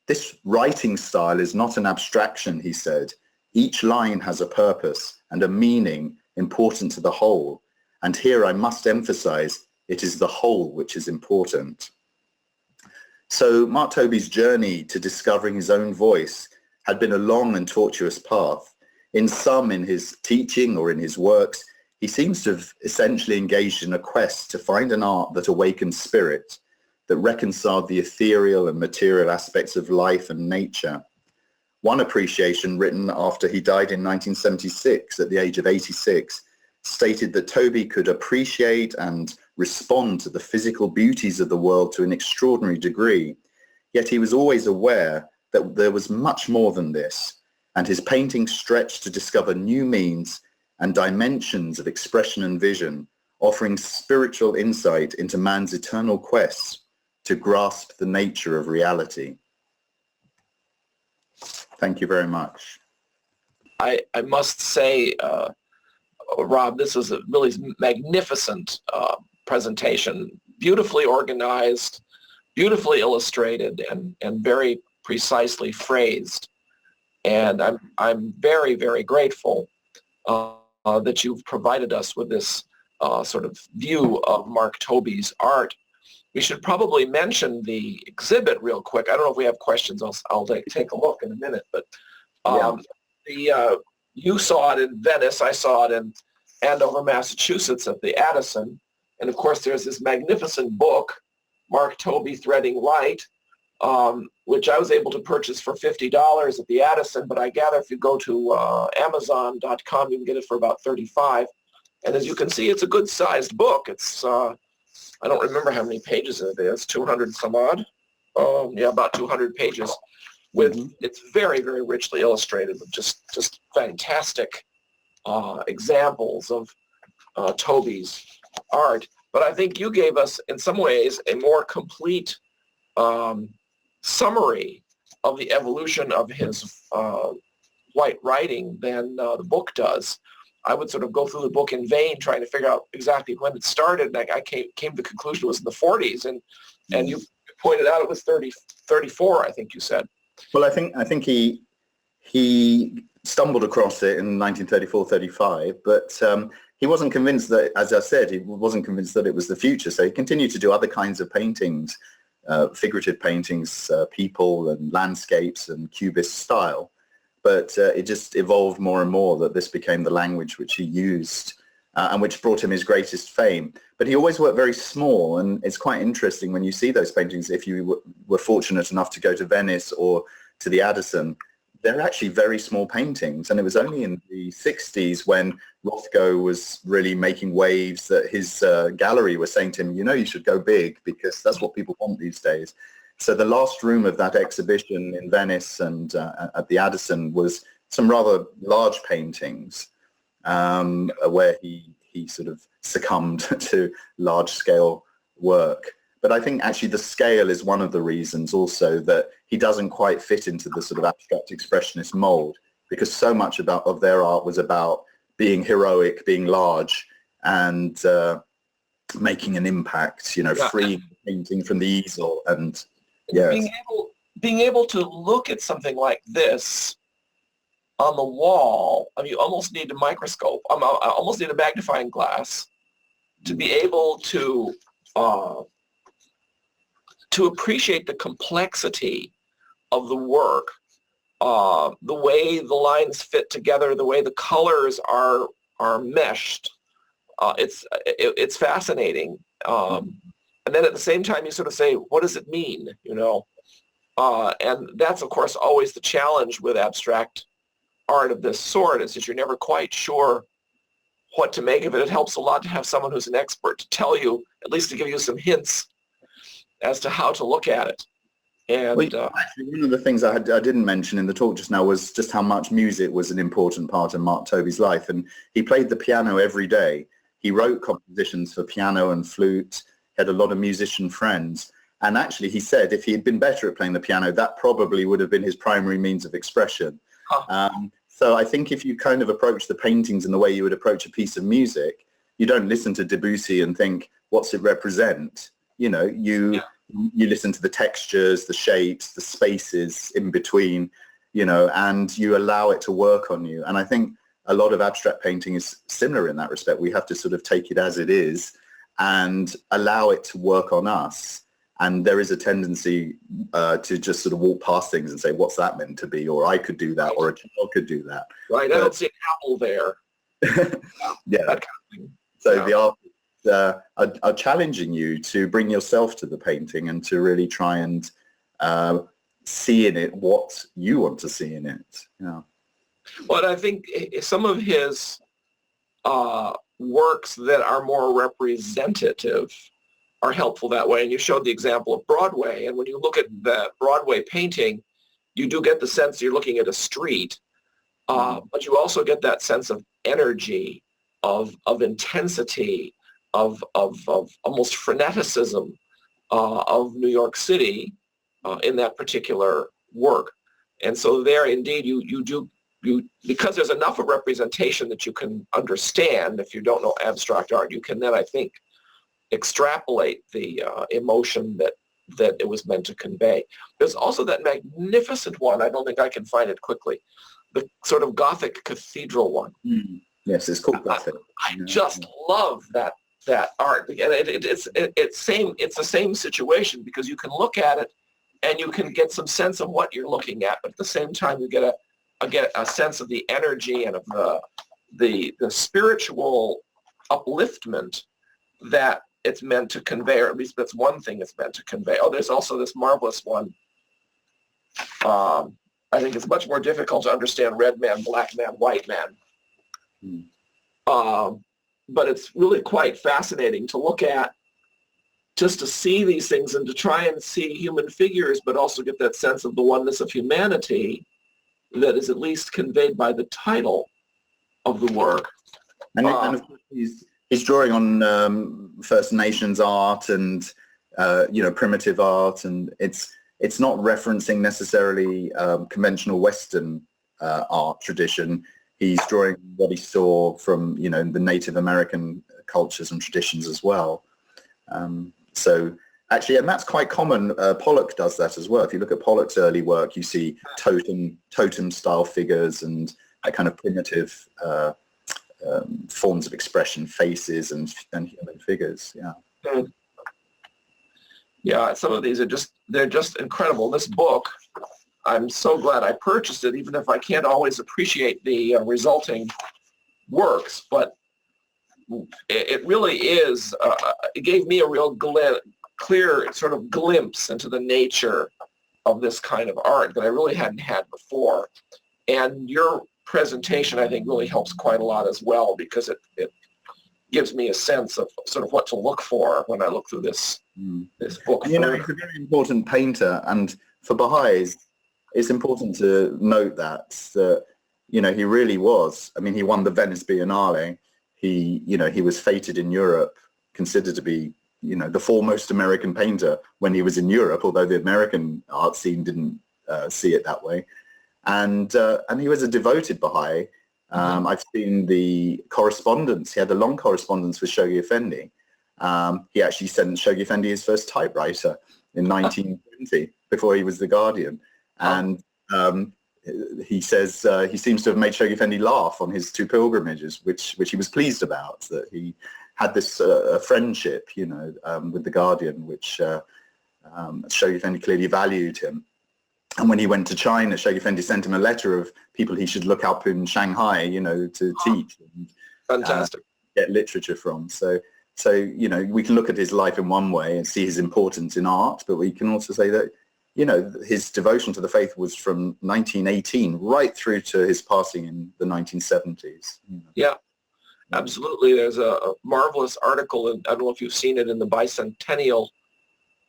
This writing style is not an abstraction, he said. Each line has a purpose and a meaning important to the whole. And here I must emphasize, it is the whole which is important. So Mark Tobey's journey to discovering his own voice had been a long and tortuous path. In his teaching or in his works, he seems to have essentially engaged in a quest to find an art that awakened spirit, that reconciled the ethereal and material aspects of life and nature. One appreciation, written after he died in 1976 at the age of 86, stated that Tobey could appreciate and respond to the physical beauties of the world to an extraordinary degree, yet he was always aware that there was much more than this, and his paintings stretched to discover new means and dimensions of expression and vision, offering spiritual insight into man's eternal quest to grasp the nature of reality. Thank you very much. I must say, Rob, this was a really magnificent presentation, beautifully organized, beautifully illustrated, and very precisely phrased. And I'm very, very grateful that you've provided us with this sort of view of Mark Tobey's art. We should probably mention the exhibit real quick. I don't know if we have questions. I'll take a look in a minute. But you saw it in Venice. I saw it in Andover, Massachusetts at the Addison. And of course, there's this magnificent book, Mark Tobey, Threading Light, which I was able to purchase for $50 at the Addison. But I gather if you go to Amazon.com, you can get it for about $35. And as you can see, it's a good-sized book. It's I don't remember how many pages it is, 200 some odd. Yeah, about 200 pages. It's very, very richly illustrated with just fantastic examples of Tobey's art. But I think you gave us, in some ways, a more complete summary of the evolution of his white writing than the book does. I would sort of go through the book in vain trying to figure out exactly when it started. And I came to the conclusion it was in the 40s. And you pointed out it was 34, I think you said. Well, I think he stumbled across it in 1934, 35, but he wasn't convinced that, as I said, he wasn't convinced that it was the future. So he continued to do other kinds of paintings, figurative paintings, people and landscapes and cubist style. But it just evolved more and more that this became the language which he used and which brought him his greatest fame. But he always worked very small, and it's quite interesting when you see those paintings, if you were fortunate enough to go to Venice or to the Addison, they're actually very small paintings. And it was only in the 60s when Rothko was really making waves that his gallery was saying to him, you know, you should go big because that's what people want these days. So the last room of that exhibition in Venice and at the Addison was some rather large paintings where he sort of succumbed to large-scale work. But I think actually the scale is one of the reasons also that he doesn't quite fit into the sort of abstract expressionist mold, because so much of their art was about being heroic, being large, and making an impact, you know, freeing painting from the easel and... Yes. Being able to look at something like this on the wall, I mean, you almost need a microscope. I almost need a magnifying glass to be able to appreciate the complexity of the work, the way the lines fit together, the way the colors are meshed. It's fascinating. And then at the same time, you sort of say, what does it mean, you know? And that's, of course, always the challenge with abstract art of this sort, is that you're never quite sure what to make of it. It helps a lot to have someone who's an expert to tell you, at least to give you some hints as to how to look at it. And actually, one of the things I didn't mention in the talk just now was just how much music was an important part of Mark Tobey's life. And he played the piano every day. He wrote compositions for piano and flute. He had a lot of musician friends. And actually, he said if he had been better at playing the piano, that probably would have been his primary means of expression. So I think if you kind of approach the paintings in the way you would approach a piece of music, you don't listen to Debussy and think, what's it represent? You know, you listen to the textures, the shapes, the spaces in between, you know, and you allow it to work on you. And I think a lot of abstract painting is similar in that respect. We have to sort of take it as it is and allow it to work on us. And there is a tendency to just sort of walk past things and say, what's that meant to be? Or I could do that, or a child could do that. Right, I don't see an apple there. Yeah. That kind of thing. So the artists are challenging you to bring yourself to the painting and to really try and see in it what you want to see in it. Yeah. Well, I think some of his works that are more representative are helpful that way. And you showed the example of Broadway. And when you look at the Broadway painting, you do get the sense you're looking at a street, but you also get that sense of energy, of intensity, of almost freneticism of New York City in that particular work. And so there, indeed, you because there's enough of representation that you can understand. If you don't know abstract art, you can then, I think, extrapolate the emotion that it was meant to convey. There's also that magnificent one, I don't think I can find it quickly, the sort of Gothic cathedral one. Yes, it's called Gothic. I just love that art. And it's the same situation, because you can look at it and you can get some sense of what you're looking at, but at the same time you get a sense of the energy and of the spiritual upliftment that it's meant to convey, or at least that's one thing it's meant to convey. Oh, there's also this marvelous one. I think it's much more difficult to understand red man, black man, white man. But it's really quite fascinating to look at, just to see these things and to try and see human figures, but also get that sense of the oneness of humanity that is at least conveyed by the title of the work. And of course he's drawing on First Nations art and primitive art, and it's not referencing necessarily conventional Western art tradition. He's drawing what he saw from the Native American cultures and traditions as well. So actually, and that's quite common. Pollock does that as well. If you look at Pollock's early work, you see totem style figures and that kind of primitive forms of expression, faces and human figures. Yeah. Yeah, some of these they're just incredible. This book, I'm so glad I purchased it, even if I can't always appreciate the resulting works, but it really is, it gave me a real clear sort of glimpse into the nature of this kind of art that I really hadn't had before. And your presentation, I think, really helps quite a lot as well, because it gives me a sense of sort of what to look for when I look through this book. He's a very important painter, and for Baha'is, it's important to note that he really was. I mean, he won the Venice Biennale. He was feted in Europe, considered to be the foremost American painter when he was in Europe, although the American art scene didn't see it that way. And he was a devoted Baha'i. I've seen the correspondence. He had a long correspondence with Shoghi Effendi. He actually sent Shoghi Effendi his first typewriter in 1920, before he was the Guardian. And he says he seems to have made Shoghi Effendi laugh on his 2 pilgrimages, which he was pleased about, that he had this friendship, with the Guardian, which Shoghi Effendi clearly valued him. And when he went to China, Shoghi Effendi sent him a letter of people he should look up in Shanghai, to teach and fantastic. Get literature from. So we can look at his life in one way and see his importance in art, but we can also say that his devotion to the faith was from 1918 right through to his passing in the 1970s. Yeah, absolutely. There's a marvelous article, and I don't know if you've seen it, in the bicentennial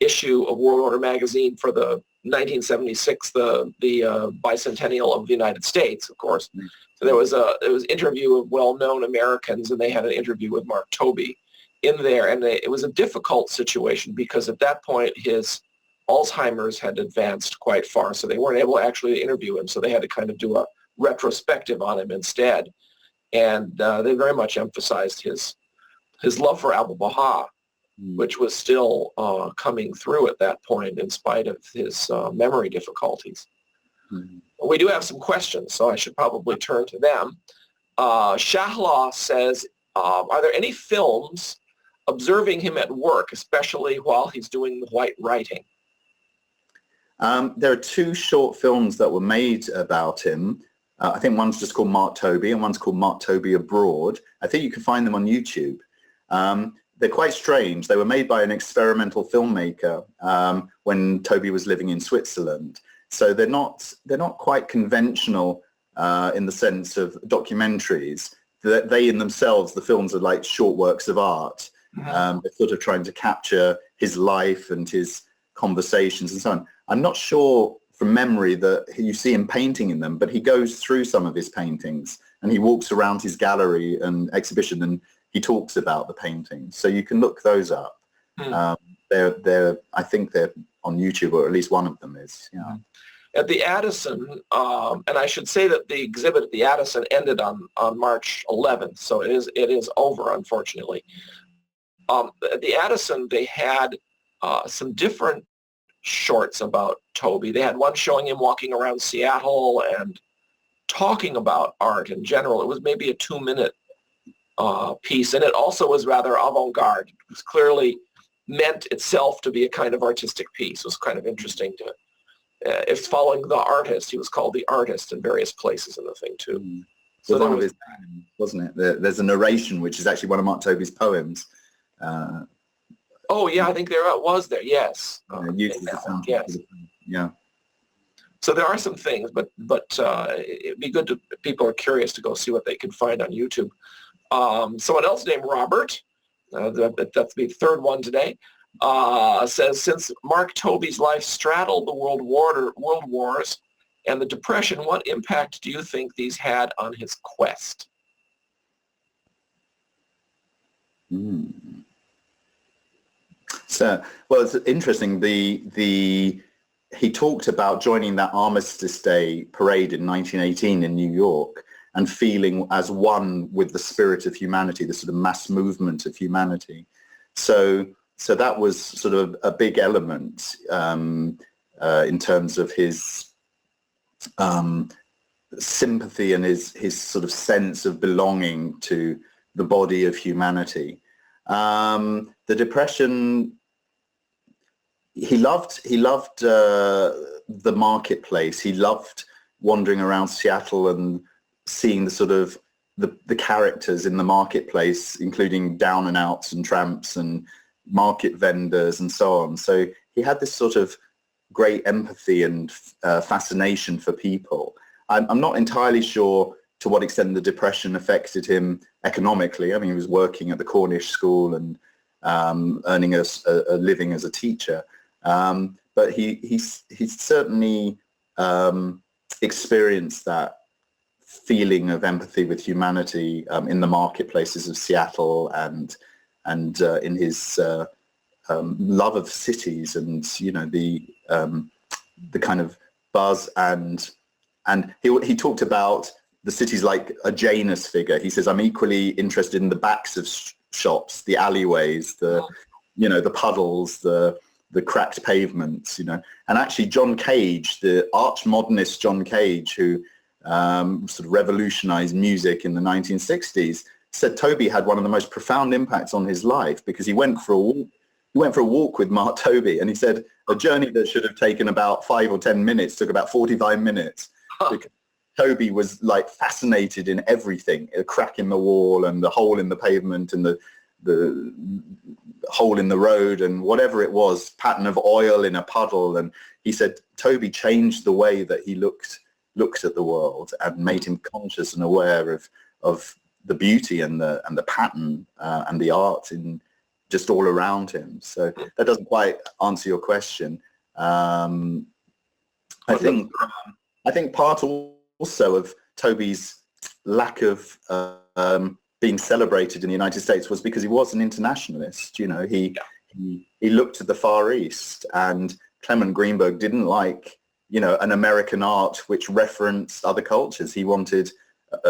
issue of World Order magazine for the 1976, the bicentennial of the United States, of course. So there was interview of well-known Americans, and they had an interview with Mark Tobey. in there, and it was a difficult situation because at that point his Alzheimer's had advanced quite far, so they weren't able to actually interview him, so they had to kind of do a retrospective on him instead. And they very much emphasized his love for Abdu'l-Baha, which was still coming through at that point in spite of his memory difficulties. We do have some questions, so I should probably turn to them. Shahla says, are there any films observing him at work, especially while he's doing the white writing? There are two short films that were made about him. I think one's just called Mark Tobey and one's called Mark Tobey Abroad. I think you can find them on YouTube. They're quite strange. They were made by an experimental filmmaker when Tobey was living in Switzerland. So they're not quite conventional in the sense of documentaries. They in themselves, the films are like short works of art. They're sort of trying to capture his life and his conversations and so on. I'm not sure from memory that you see him painting in them, but he goes through some of his paintings and he walks around his gallery and exhibition and he talks about the paintings. So you can look those up. I think they're on YouTube, or at least one of them is. Yeah. At the Addison, and I should say that the exhibit at the Addison ended on March 11th, so it is over, unfortunately. At the Addison, they had some different shorts about Tobey. They had one showing him walking around Seattle and talking about art in general. It was maybe a 2-minute piece, and it also was rather avant-garde. It was clearly meant itself to be a kind of artistic piece. It was kind of interesting to, it's following the artist. He was called the artist in various places in the thing too. So that was, wasn't it? There's a narration, which is actually one of Mark Tobey's poems. Oh yeah, I think there it was there. Yes. Yes. Yeah. So there are some things, but it'd be good to, if people are curious, to go see what they can find on YouTube. Someone else named Robert, that's the third one today, says, since Mark Tobey's life straddled the world wars and the Depression, what impact do you think these had on his quest? So, well, it's interesting. He talked about joining that Armistice Day parade in 1918 in New York and feeling as one with the spirit of humanity, the sort of mass movement of humanity. So that was sort of a big element in terms of his sympathy and his sort of sense of belonging to the body of humanity. The Depression, he loved the marketplace. He loved wandering around Seattle and seeing the sort of the characters in the marketplace, including down and outs and tramps and market vendors and so on. So he had this sort of great empathy and fascination for people. I'm not entirely sure to what extent the Depression affected him economically. I mean, he was working at the Cornish school and earning a living as a teacher. But he certainly experienced that feeling of empathy with humanity in the marketplaces of Seattle and in his love of cities and, you know, the kind of buzz and he talked about the cities like a Janus figure. He says, I'm equally interested in the backs of shops, the alleyways, the puddles, the cracked pavements, you know. And actually John Cage, the arch modernist John Cage, who sort of revolutionized music in the 1960s, said Tobey had one of the most profound impacts on his life because he went for a walk with Mark Tobey, and he said a journey that should have taken about 5 or 10 minutes took about 45 minutes. Because Tobey was like fascinated in everything, a crack in the wall and the hole in the pavement and the hole in the road and whatever it was, pattern of oil in a puddle. And he said Tobey changed the way that he looked at the world and made him conscious and aware of the beauty and the pattern and the art in just all around him. So that doesn't quite answer your question. I think part also of Tobey's lack of being celebrated in the United States was because he was an internationalist. You know, he looked at the Far East, and Clement Greenberg didn't like, you know, an American art which referenced other cultures. He wanted,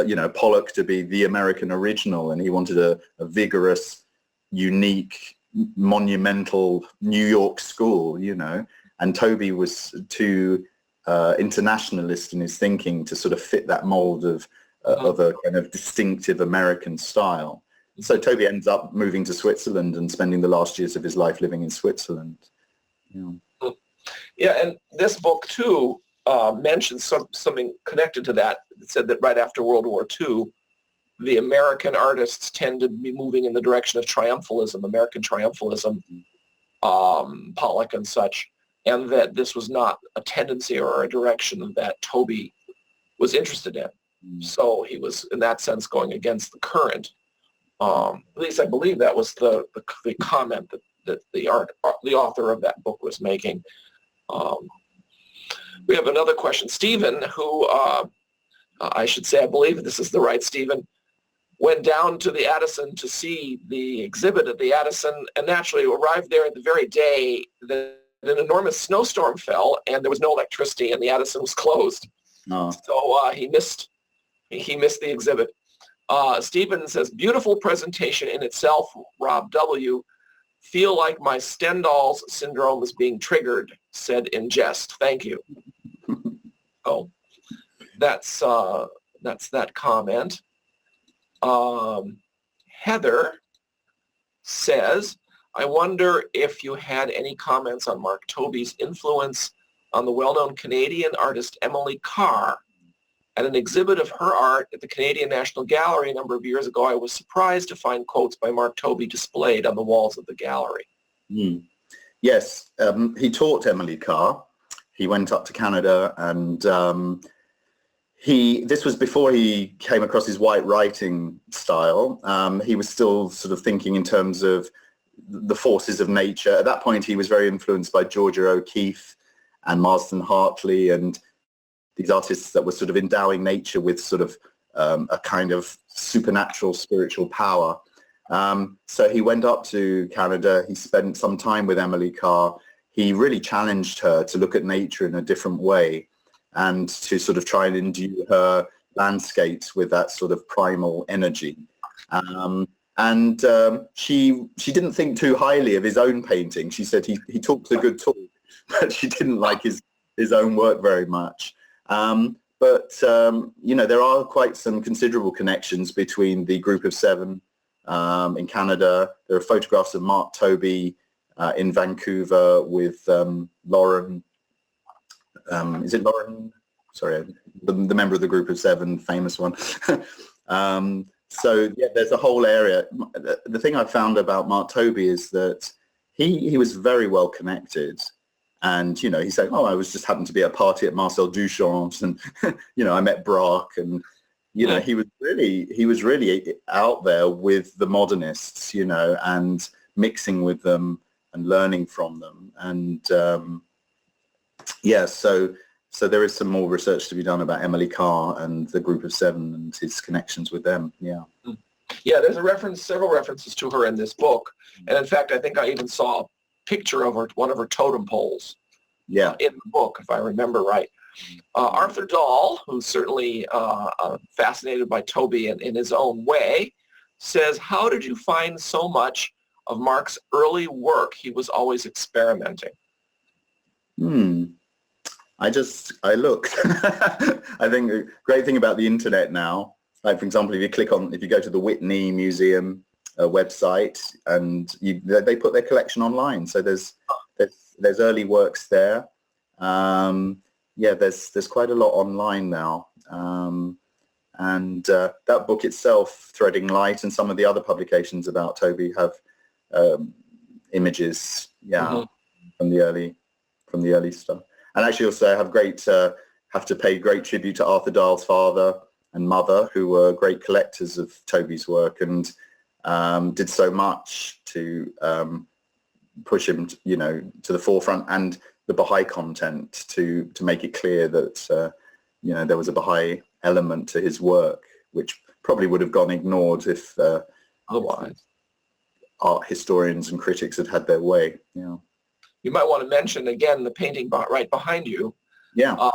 you know, Pollock to be the American original, and he wanted a vigorous, unique, monumental New York school, you know. And Tobey was too internationalist in his thinking to sort of fit that mold of a kind of distinctive American style. So Tobey ends up moving to Switzerland and spending the last years of his life living in Switzerland. Yeah, yeah, and this book too mentions something connected to that. It said that right after World War II, the American artists tend to be moving in the direction of triumphalism, American triumphalism, Pollock and such, and that this was not a tendency or a direction that Tobey was interested in. So he was, in that sense, going against the current. At least I believe that was the comment that the author of that book was making. We have another question. Stephen, who I should say, I believe this is the right Stephen, went down to the Addison to see the exhibit at the Addison, and naturally arrived there the very day that an enormous snowstorm fell and there was no electricity and the Addison was closed. So he missed the exhibit. Stephen says, beautiful presentation in itself, Rob W. Feel like my Stendhal's syndrome is being triggered, said in jest. Thank you. Oh, that's that comment. Heather says, I wonder if you had any comments on Mark Tobey's influence on the well-known Canadian artist Emily Carr. At an exhibit of her art at the Canadian National Gallery a number of years ago, I was surprised to find quotes by Mark Tobey displayed on the walls of the gallery. Yes, he taught Emily Carr. He went up to Canada, and this was before he came across his white writing style. He was still sort of thinking in terms of the forces of nature. At that point, he was very influenced by Georgia O'Keeffe and Marston Hartley and these artists that were sort of endowing nature with sort of a kind of supernatural spiritual power. So he went up to Canada. He spent some time with Emily Carr. He really challenged her to look at nature in a different way and to sort of try and imbue her landscapes with that sort of primal energy. She didn't think too highly of his own painting. She said he talked a good talk, but she didn't like his own work very much. You know, there are quite some considerable connections between the Group of Seven in Canada. There are photographs of Mark Tobey in Vancouver with Lauren. Is it Lauren? Sorry, the member of the Group of Seven, famous one. So yeah, there's a whole area. The thing I found about Mark Tobey is that he was very well connected. And, you know, he said, oh, I was just happened to be at a party at Marcel Duchamp's and, you know, I met Braque and, you know, he was really out there with the modernists, you know, and mixing with them and learning from them. And, yeah, so there is some more research to be done about Emily Carr and the Group of Seven and his connections with them. Yeah. Yeah, there's several references to her in this book. And in fact, I think I even saw a picture of one of her totem poles in the book, if I remember right. Arthur Dahl, who's certainly fascinated by Tobey in his own way, says, how did you find so much of Mark's early work? He was always experimenting. I looked. I think the great thing about the internet now, like for example, if you go to the Whitney Museum website and they put their collection online, so there's early works there. There's quite a lot online now, and that book itself, Threading Light, and some of the other publications about Tobey have images from the early stuff. And actually also I have to pay great tribute to Arthur Dahl's father and mother, who were great collectors of Tobey's work and did so much to push him, to the forefront, and the Baha'i content to make it clear that there was a Baha'i element to his work, which probably would have gone ignored if Otherwise. art historians and critics had their way. Yeah. You might want to mention again the painting right behind you. Yeah.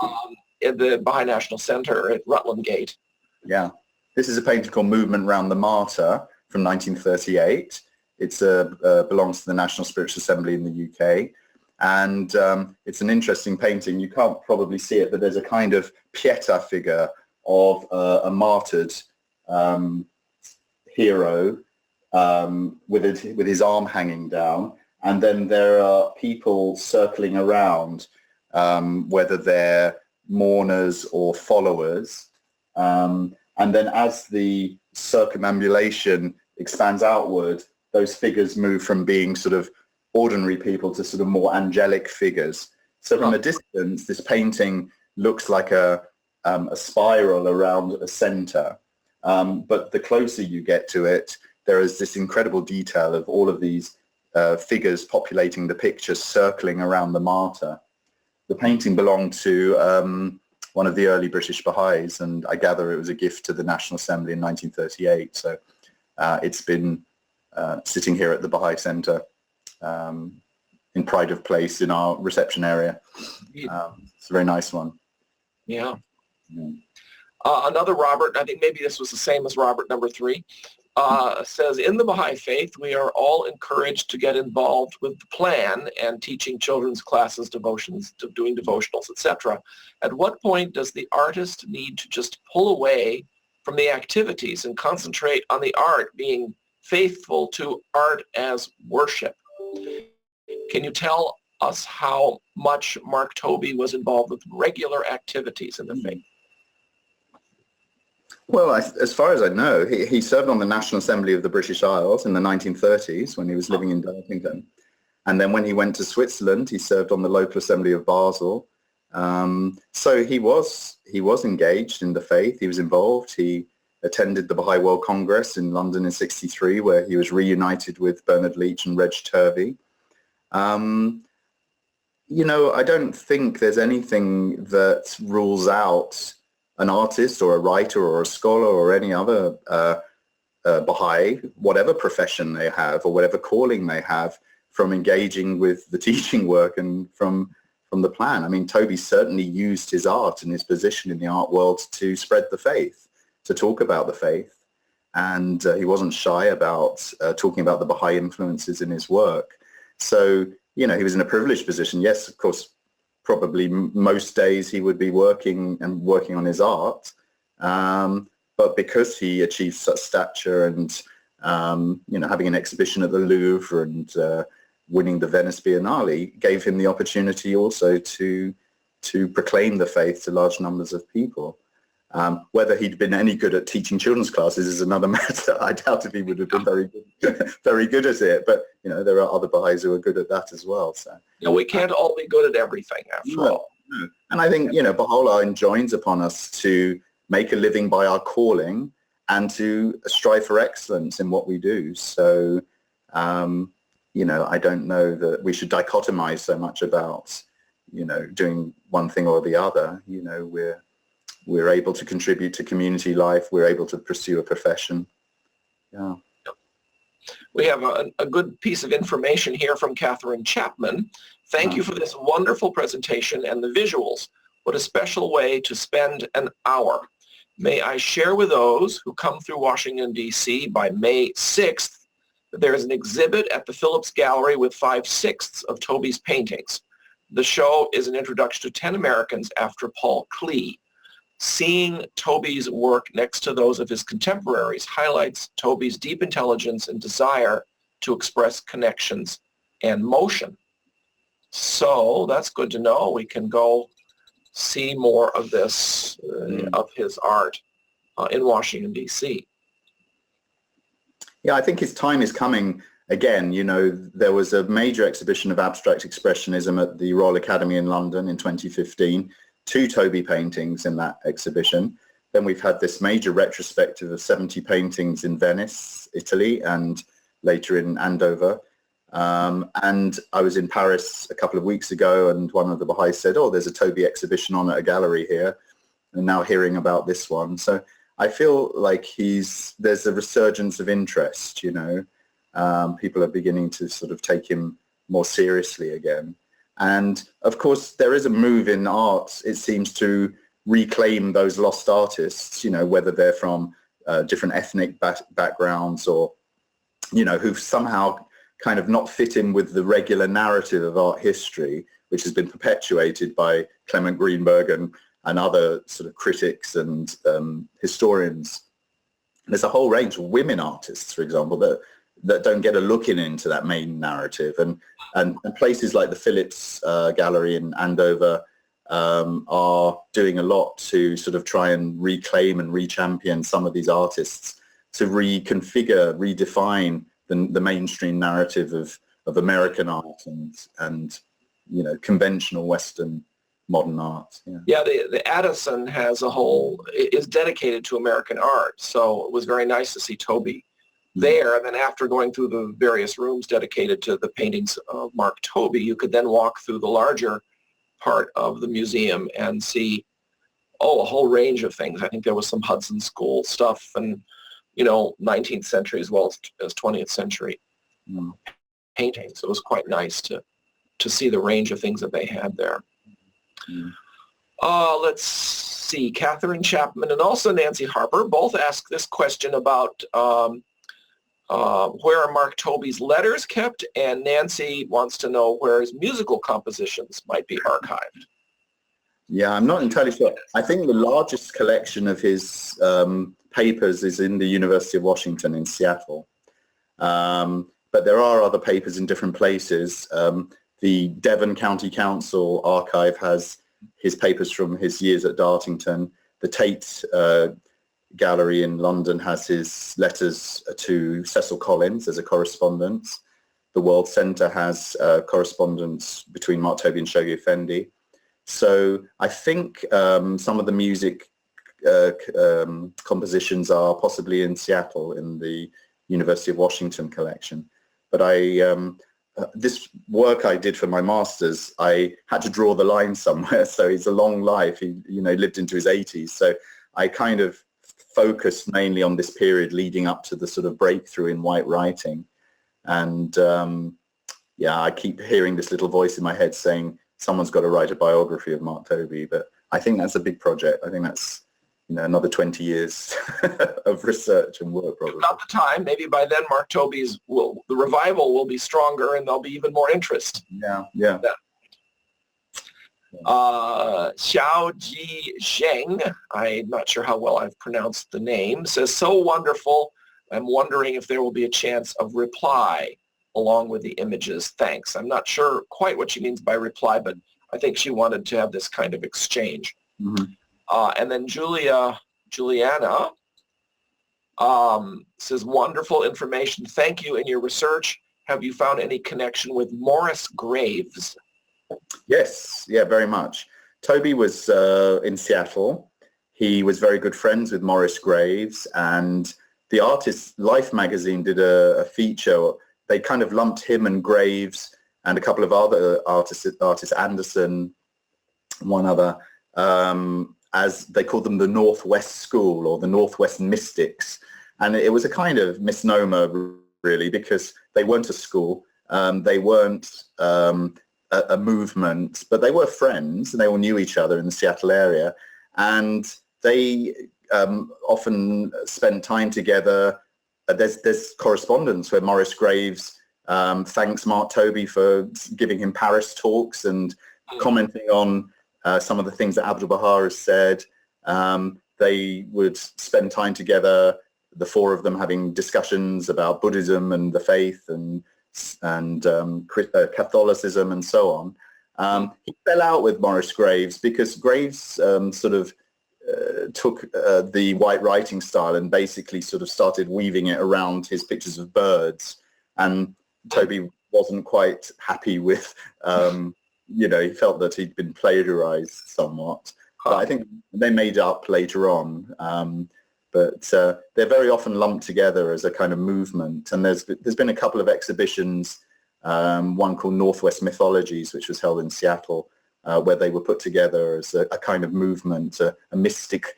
In the Baha'i National Center at Rutland Gate. Yeah. This is a painting called Movement Round the Martyr from 1938. It belongs to the National Spiritual Assembly in the UK. And it's an interesting painting. You can't probably see it, but there's a kind of Pietà figure of a martyred hero with his arm hanging down. And then there are people circling around, whether they're mourners or followers. And then as the circumambulation expands outward, those figures move from being sort of ordinary people to sort of more angelic figures. So from a distance, this painting looks like a spiral around a center. But the closer you get to it, there is this incredible detail of all of these figures populating the picture, circling around the martyr. The painting belonged to one of the early British Baha'is, and I gather it was a gift to the National Assembly in 1938. So it's been sitting here at the Baha'i Centre in pride of place in our reception area. It's a very nice one. Yeah. Another Robert, I think maybe this was the same as Robert number 3, says, in the Baha'i faith, we are all encouraged to get involved with the plan and teaching children's classes, devotions, doing devotionals, etc. At what point does the artist need to just pull away from the activities and concentrate on the art, being faithful to art as worship? Can you tell us how much Mark Tobey was involved with regular activities in the faith? Well, as far as I know, he served on the National Assembly of the British Isles in the 1930s when he was living in Dartington. And then when he went to Switzerland, he served on the local assembly of Basel. So he was engaged in the faith. He was involved. He attended the Baha'i World Congress in London in '63, where he was reunited with Bernard Leach and Reg Turvey. You know, I don't think there's anything that rules out an artist or a writer or a scholar or any other Baha'i, whatever profession they have or whatever calling they have, from engaging with the teaching work and from the plan. I mean, Tobey certainly used his art and his position in the art world to spread the faith, to talk about the faith. And he wasn't shy about talking about the Baha'i influences in his work. So, you know, he was in a privileged position. Yes, of course, probably most days he would be working on his art. But because he achieved such stature and, you know, having an exhibition at the Louvre and winning the Venice Biennale gave him the opportunity also to proclaim the faith to large numbers of people. Whether he'd been any good at teaching children's classes is another matter. I doubt if he would have been very good at it. But, you know, there are other Baha'is who are good at that as well. So, you know, we can't all be good at everything, after all. No. And I think, you know, Baha'u'llah enjoins upon us to make a living by our calling and to strive for excellence in what we do. So, you know, I don't know that we should dichotomize so much about, you know, doing one thing or the other. You know, we're able to contribute to community life. We're able to pursue a profession. Yeah. We have a good piece of information here from Catherine Chapman. Thank you for this wonderful presentation and the visuals. What a special way to spend an hour. May I share with those who come through Washington, D.C. by May 6th that there is an exhibit at the Phillips Gallery with 5/6 of Tobey's paintings. The show is an introduction to 10 Americans after Paul Klee. Seeing Tobey's work next to those of his contemporaries highlights Tobey's deep intelligence and desire to express connections and motion. So that's good to know. We can go see more of this, of his art in Washington, D.C. Yeah, I think his time is coming again. You know, there was a major exhibition of abstract expressionism at the Royal Academy in London in 2015. 2 Tobey paintings in that exhibition. Then we've had this major retrospective of 70 paintings in Venice, Italy, and later in Andover. And I was in Paris a couple of weeks ago, and one of the Baha'is said, oh, there's a Tobey exhibition on at a gallery here, and now hearing about this one. So I feel like there's a resurgence of interest, you know. People are beginning to sort of take him more seriously again. And of course, there is a move in art, it seems, to reclaim those lost artists, you know, whether they're from different ethnic backgrounds or, you know, who've somehow kind of not fit in with the regular narrative of art history, which has been perpetuated by Clement Greenberg and other sort of critics and historians. There's a whole range of women artists, for example, that don't get a look into that main narrative. And places like the Phillips Gallery in Andover are doing a lot to sort of try and reclaim and re-champion some of these artists, to reconfigure, redefine the mainstream narrative of American art and you know, conventional Western modern art. Yeah, the Addison is dedicated to American art, so it was very nice to see Tobey there. And then after going through the various rooms dedicated to the paintings of Mark Tobey, you could then walk through the larger part of the museum and see, a whole range of things. I think there was some Hudson School stuff and, you know, 19th century as well as 20th century paintings. It was quite nice to see the range of things that they had there. Let's see, Catherine Chapman and also Nancy Harper both asked this question about where are Mark Tobey's letters kept, and Nancy wants to know where his musical compositions might be archived. Yeah, I'm not entirely sure. I think the largest collection of his papers is in the University of Washington in Seattle. But there are other papers in different places. The Devon County Council archive has his papers from his years at Dartington. The Tate Gallery in London has his letters to Cecil Collins as a correspondence. The World Centre has correspondence between Mark Tobey and Shoghi Effendi. So I think some of the music compositions are possibly in Seattle in the University of Washington collection. But this work I did for my master's, I had to draw the line somewhere. So it's a long life. He, you know, lived into his 80s. So I kind of focused mainly on this period leading up to the sort of breakthrough in white writing. And yeah, I keep hearing this little voice in my head saying, someone's got to write a biography of Mark Tobey. But I think that's a big project. I think that's, you know, another 20 years of research and work probably. Not the time. Maybe by then Mark Tobey's the revival will be stronger and there'll be even more interest. Yeah. Xiao Ji Zheng, I'm not sure how well I've pronounced the name, says, so wonderful. I'm wondering if there will be a chance of reply along with the images. Thanks. I'm not sure quite what she means by reply, but I think she wanted to have this kind of exchange. And then Juliana says, wonderful information. Thank you in your research. Have you found any connection with Morris Graves? Yes, yeah, very much. Tobey was in Seattle. He was very good friends with Morris Graves, and the Artist's Life magazine did a feature. They kind of lumped him and Graves and a couple of other artists Anderson, one other, as they called them the Northwest School or the Northwest Mystics. And it was a kind of misnomer, really, because they weren't a school. They weren't a movement, but they were friends and they all knew each other in the Seattle area. And they often spent time together. There's correspondence where Morris Graves thanks Mark Tobey for giving him Paris talks and commenting on some of the things that Abdu'l-Baha has said. They would spend time together, the four of them, having discussions about Buddhism and the faith and Catholicism and so on. He fell out with Morris Graves because Graves sort of took the white writing style and basically sort of started weaving it around his pictures of birds. And Tobey wasn't quite happy with, you know, he felt that he'd been plagiarized somewhat. But I think they made up later on. But they're very often lumped together as a kind of movement. And there's been a couple of exhibitions, one called Northwest Mythologies, which was held in Seattle, where they were put together as a kind of movement, a mystic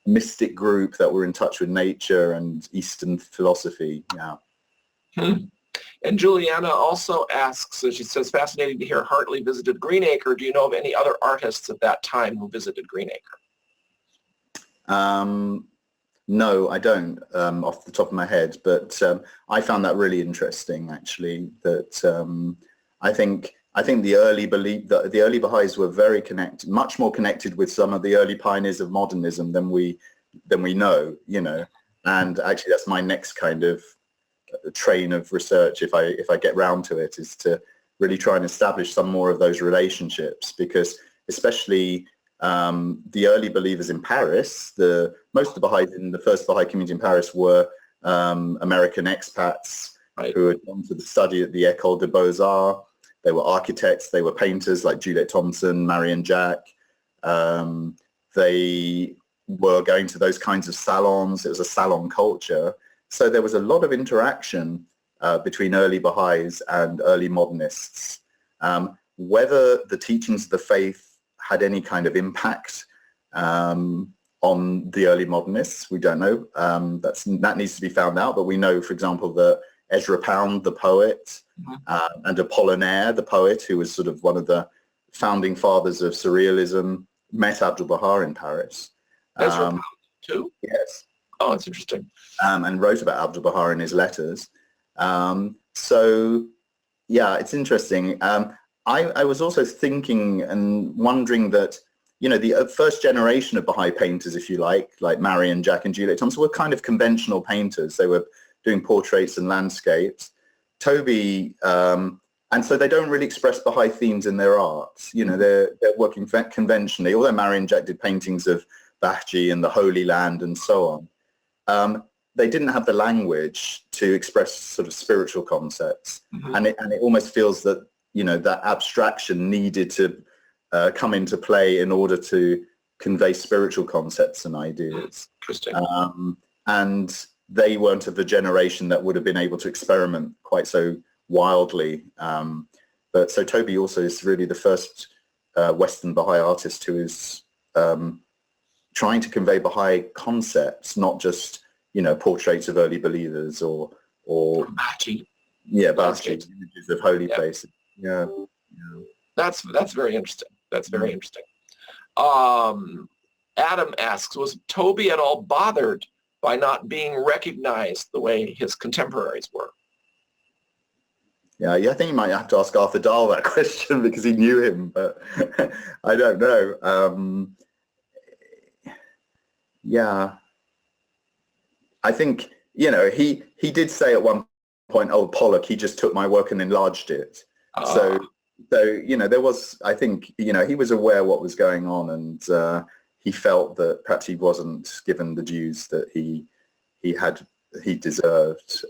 mystic group that were in touch with nature and Eastern philosophy. Yeah. And Juliana also asks, she says, fascinating to hear Hartley visited Greenacre. Do you know of any other artists at that time who visited Greenacre? No, I don't, off the top of my head, but I found that really interesting, actually, that I think the early Baha'is were very connected, much more connected with some of the early pioneers of modernism than we know, and actually that's my next kind of train of research, if I get round to it, is to really try and establish some more of those relationships, because especially the early believers in Paris, most of the Baha'is in the first Baha'i community in Paris were American expats, right, who had gone to the study at the École des Beaux-Arts. They were architects, they were painters like Juliet Thompson, Marion Jack. They were going to those kinds of salons. It was a salon culture. So there was a lot of interaction between early Baha'is and early modernists. Whether the teachings of the faith had any kind of impact on the early modernists, we don't know. That needs to be found out. But we know, for example, that Ezra Pound, the poet, and Apollinaire, the poet, who was sort of one of the founding fathers of surrealism, met Abdu'l-Baha in Paris. Ezra Pound too? Yes. Oh, that's interesting. And wrote about Abdu'l-Baha in his letters. So, yeah, it's interesting. I was also thinking and wondering that, the first generation of Baha'i painters, if you like Marion Jack and Juliet Thompson, were kind of conventional painters. They were doing portraits and landscapes. Tobey, and so they don't really express Baha'i themes in their art. They're working conventionally, although Marion Jack did paintings of Baha'i and the Holy Land and so on. They didn't have the language to express sort of spiritual concepts. And it almost feels that, that abstraction needed to come into play in order to convey spiritual concepts and ideas. Interesting. And they weren't of the generation that would have been able to experiment quite so wildly. But so Tobey also is really the first Western Baha'i artist who is trying to convey Baha'i concepts, not just, portraits of early believers or Baha'i. Yeah, Baha'i images of holy places. Yeah. That's very interesting. That's very interesting. Adam asks, was Tobey at all bothered by not being recognized the way his contemporaries were? Yeah, I think you might have to ask Arthur Dahl that question because he knew him, but I don't know. Yeah, I think, he did say at one point, oh, Pollock, he just took my work and enlarged it. So, there was, I think, he was aware what was going on, and he felt that perhaps he wasn't given the dues that he deserved.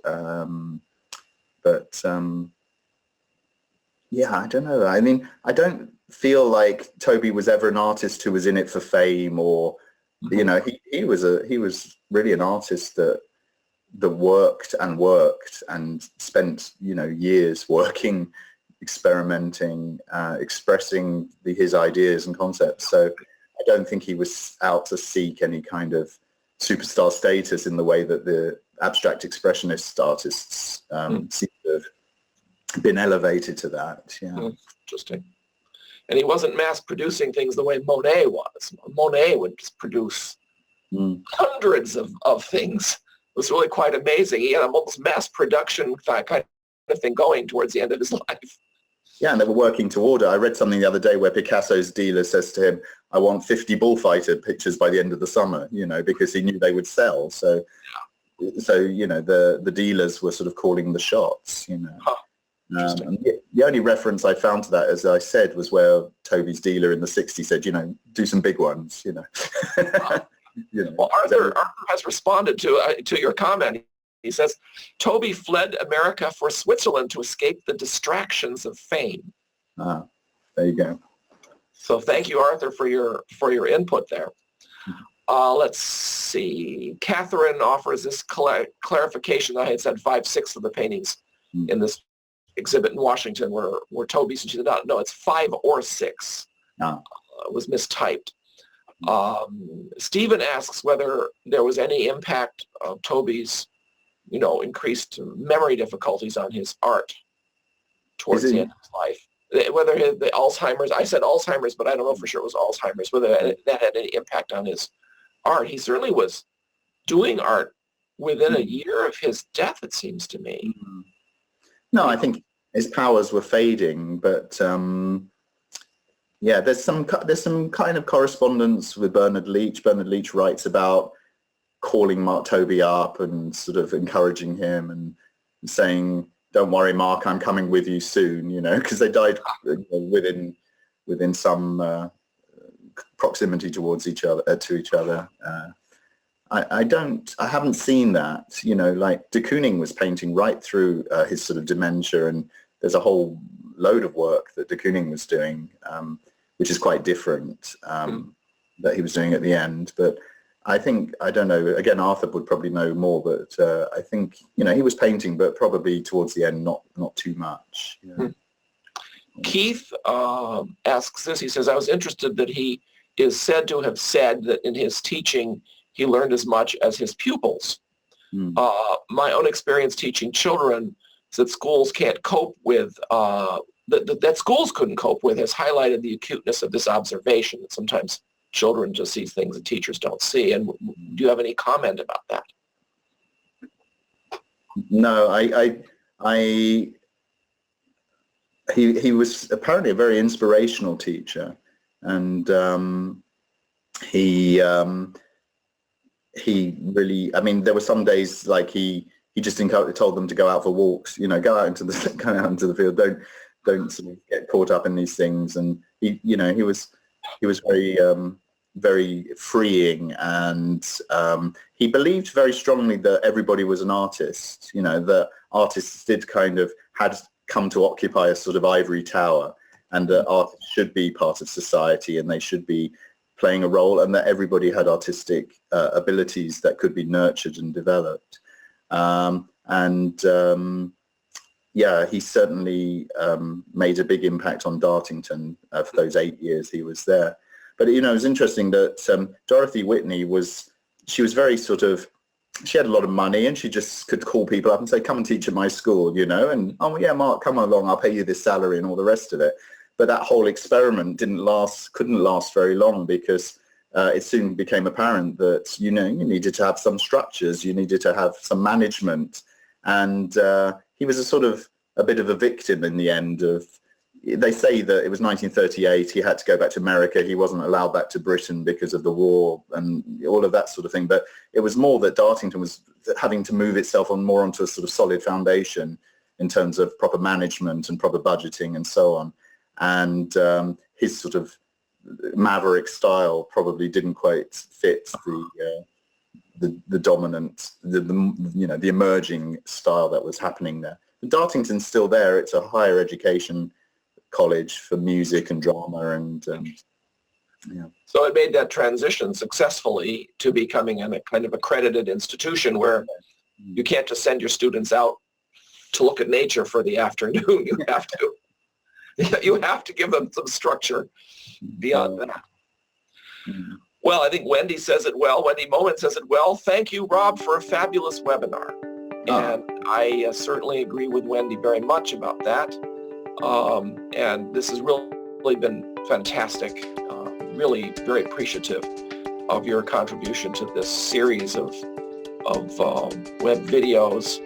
Yeah, I don't know. I mean, I don't feel like Tobey was ever an artist who was in it for fame, or he was really an artist that worked and spent years working, experimenting, expressing his ideas and concepts. So I don't think he was out to seek any kind of superstar status in the way that the abstract expressionist artists seem to have been elevated to that. Yeah. Interesting. And he wasn't mass producing things the way Monet was. Monet would just produce hundreds of things. It was really quite amazing. He had a almost mass production kind of thing going towards the end of his life. Yeah, and they were working to order. I read something the other day where Picasso's dealer says to him, I want 50 bullfighter pictures by the end of the summer, because he knew they would sell. So, the dealers were sort of calling the shots, and the only reference I found to that, as I said, was where Tobey's dealer in the 60s said, do some big ones, Well, Arthur has responded to your comment. He says, Tobey fled America for Switzerland to escape the distractions of fame. Ah, there you go. So thank you, Arthur, for your input there. Let's see. Catherine offers this clarification. I had said 5/6 of the paintings in this exhibit in Washington were Tobey's, and she said, no, it's 5 or 6. No. It was mistyped. Stephen asks whether there was any impact of Tobey's, increased memory difficulties on his art towards the end of his life. Whether the Alzheimer's, I said Alzheimer's, but I don't know for sure it was Alzheimer's, whether that had any impact on his art. He certainly was doing art within a year of his death, it seems to me. No, I think his powers were fading, but there's some kind of correspondence with Bernard Leach. Bernard Leach writes about calling Mark Tobey up and sort of encouraging him and saying, "Don't worry, Mark, I'm coming with you soon," because they died within some proximity towards each other. I haven't seen that, like de Kooning was painting right through his sort of dementia, and there's a whole load of work that de Kooning was doing, which is quite different, that he was doing at the end. But I think, I don't know, again, Arthur would probably know more, but I think, he was painting, but probably towards the end, not too much. Keith asks this, he says, I was interested that he is said to have said that in his teaching, he learned as much as his pupils. My own experience teaching children is that schools can't cope with, that schools couldn't cope with, has highlighted the acuteness of this observation, that sometimes children just see things that teachers don't see. And do you have any comment about that? No, he was apparently a very inspirational teacher, and he really, I mean, there were some days like he just told them to go out for walks, go out into the field, don't sort of get caught up in these things. And he was very freeing, and he believed very strongly that everybody was an artist, that artists had come to occupy a sort of ivory tower, and that artists should be part of society and they should be playing a role, and that everybody had artistic abilities that could be nurtured and developed. He certainly made a big impact on Dartington for those 8 years he was there. But, it was interesting that Dorothy Whitney she was very sort of, she had a lot of money, and she just could call people up and say, come and teach at my school, and, oh yeah, Mark, come along, I'll pay you this salary and all the rest of it. But that whole experiment couldn't last very long, because it soon became apparent that, you needed to have some structures, you needed to have some management. And he was a bit of a victim in the end of, they say that it was 1938, he had to go back to America, he wasn't allowed back to Britain because of the war and all of that sort of thing. But it was more that Dartington was having to move itself more onto a sort of solid foundation in terms of proper management and proper budgeting and so on. And his sort of maverick style probably didn't quite fit the dominant, the emerging style that was happening there. But Dartington's still there. It's a higher education college for music and drama, and So it made that transition successfully to becoming a kind of accredited institution where you can't just send your students out to look at nature for the afternoon. You have to give them some structure beyond that. Well, I think Wendy says it well. Wendy Moment says it well. Thank you, Rob, for a fabulous webinar. And I certainly agree with Wendy very much about that. And this has really been fantastic. Really very appreciative of your contribution to this series of web videos.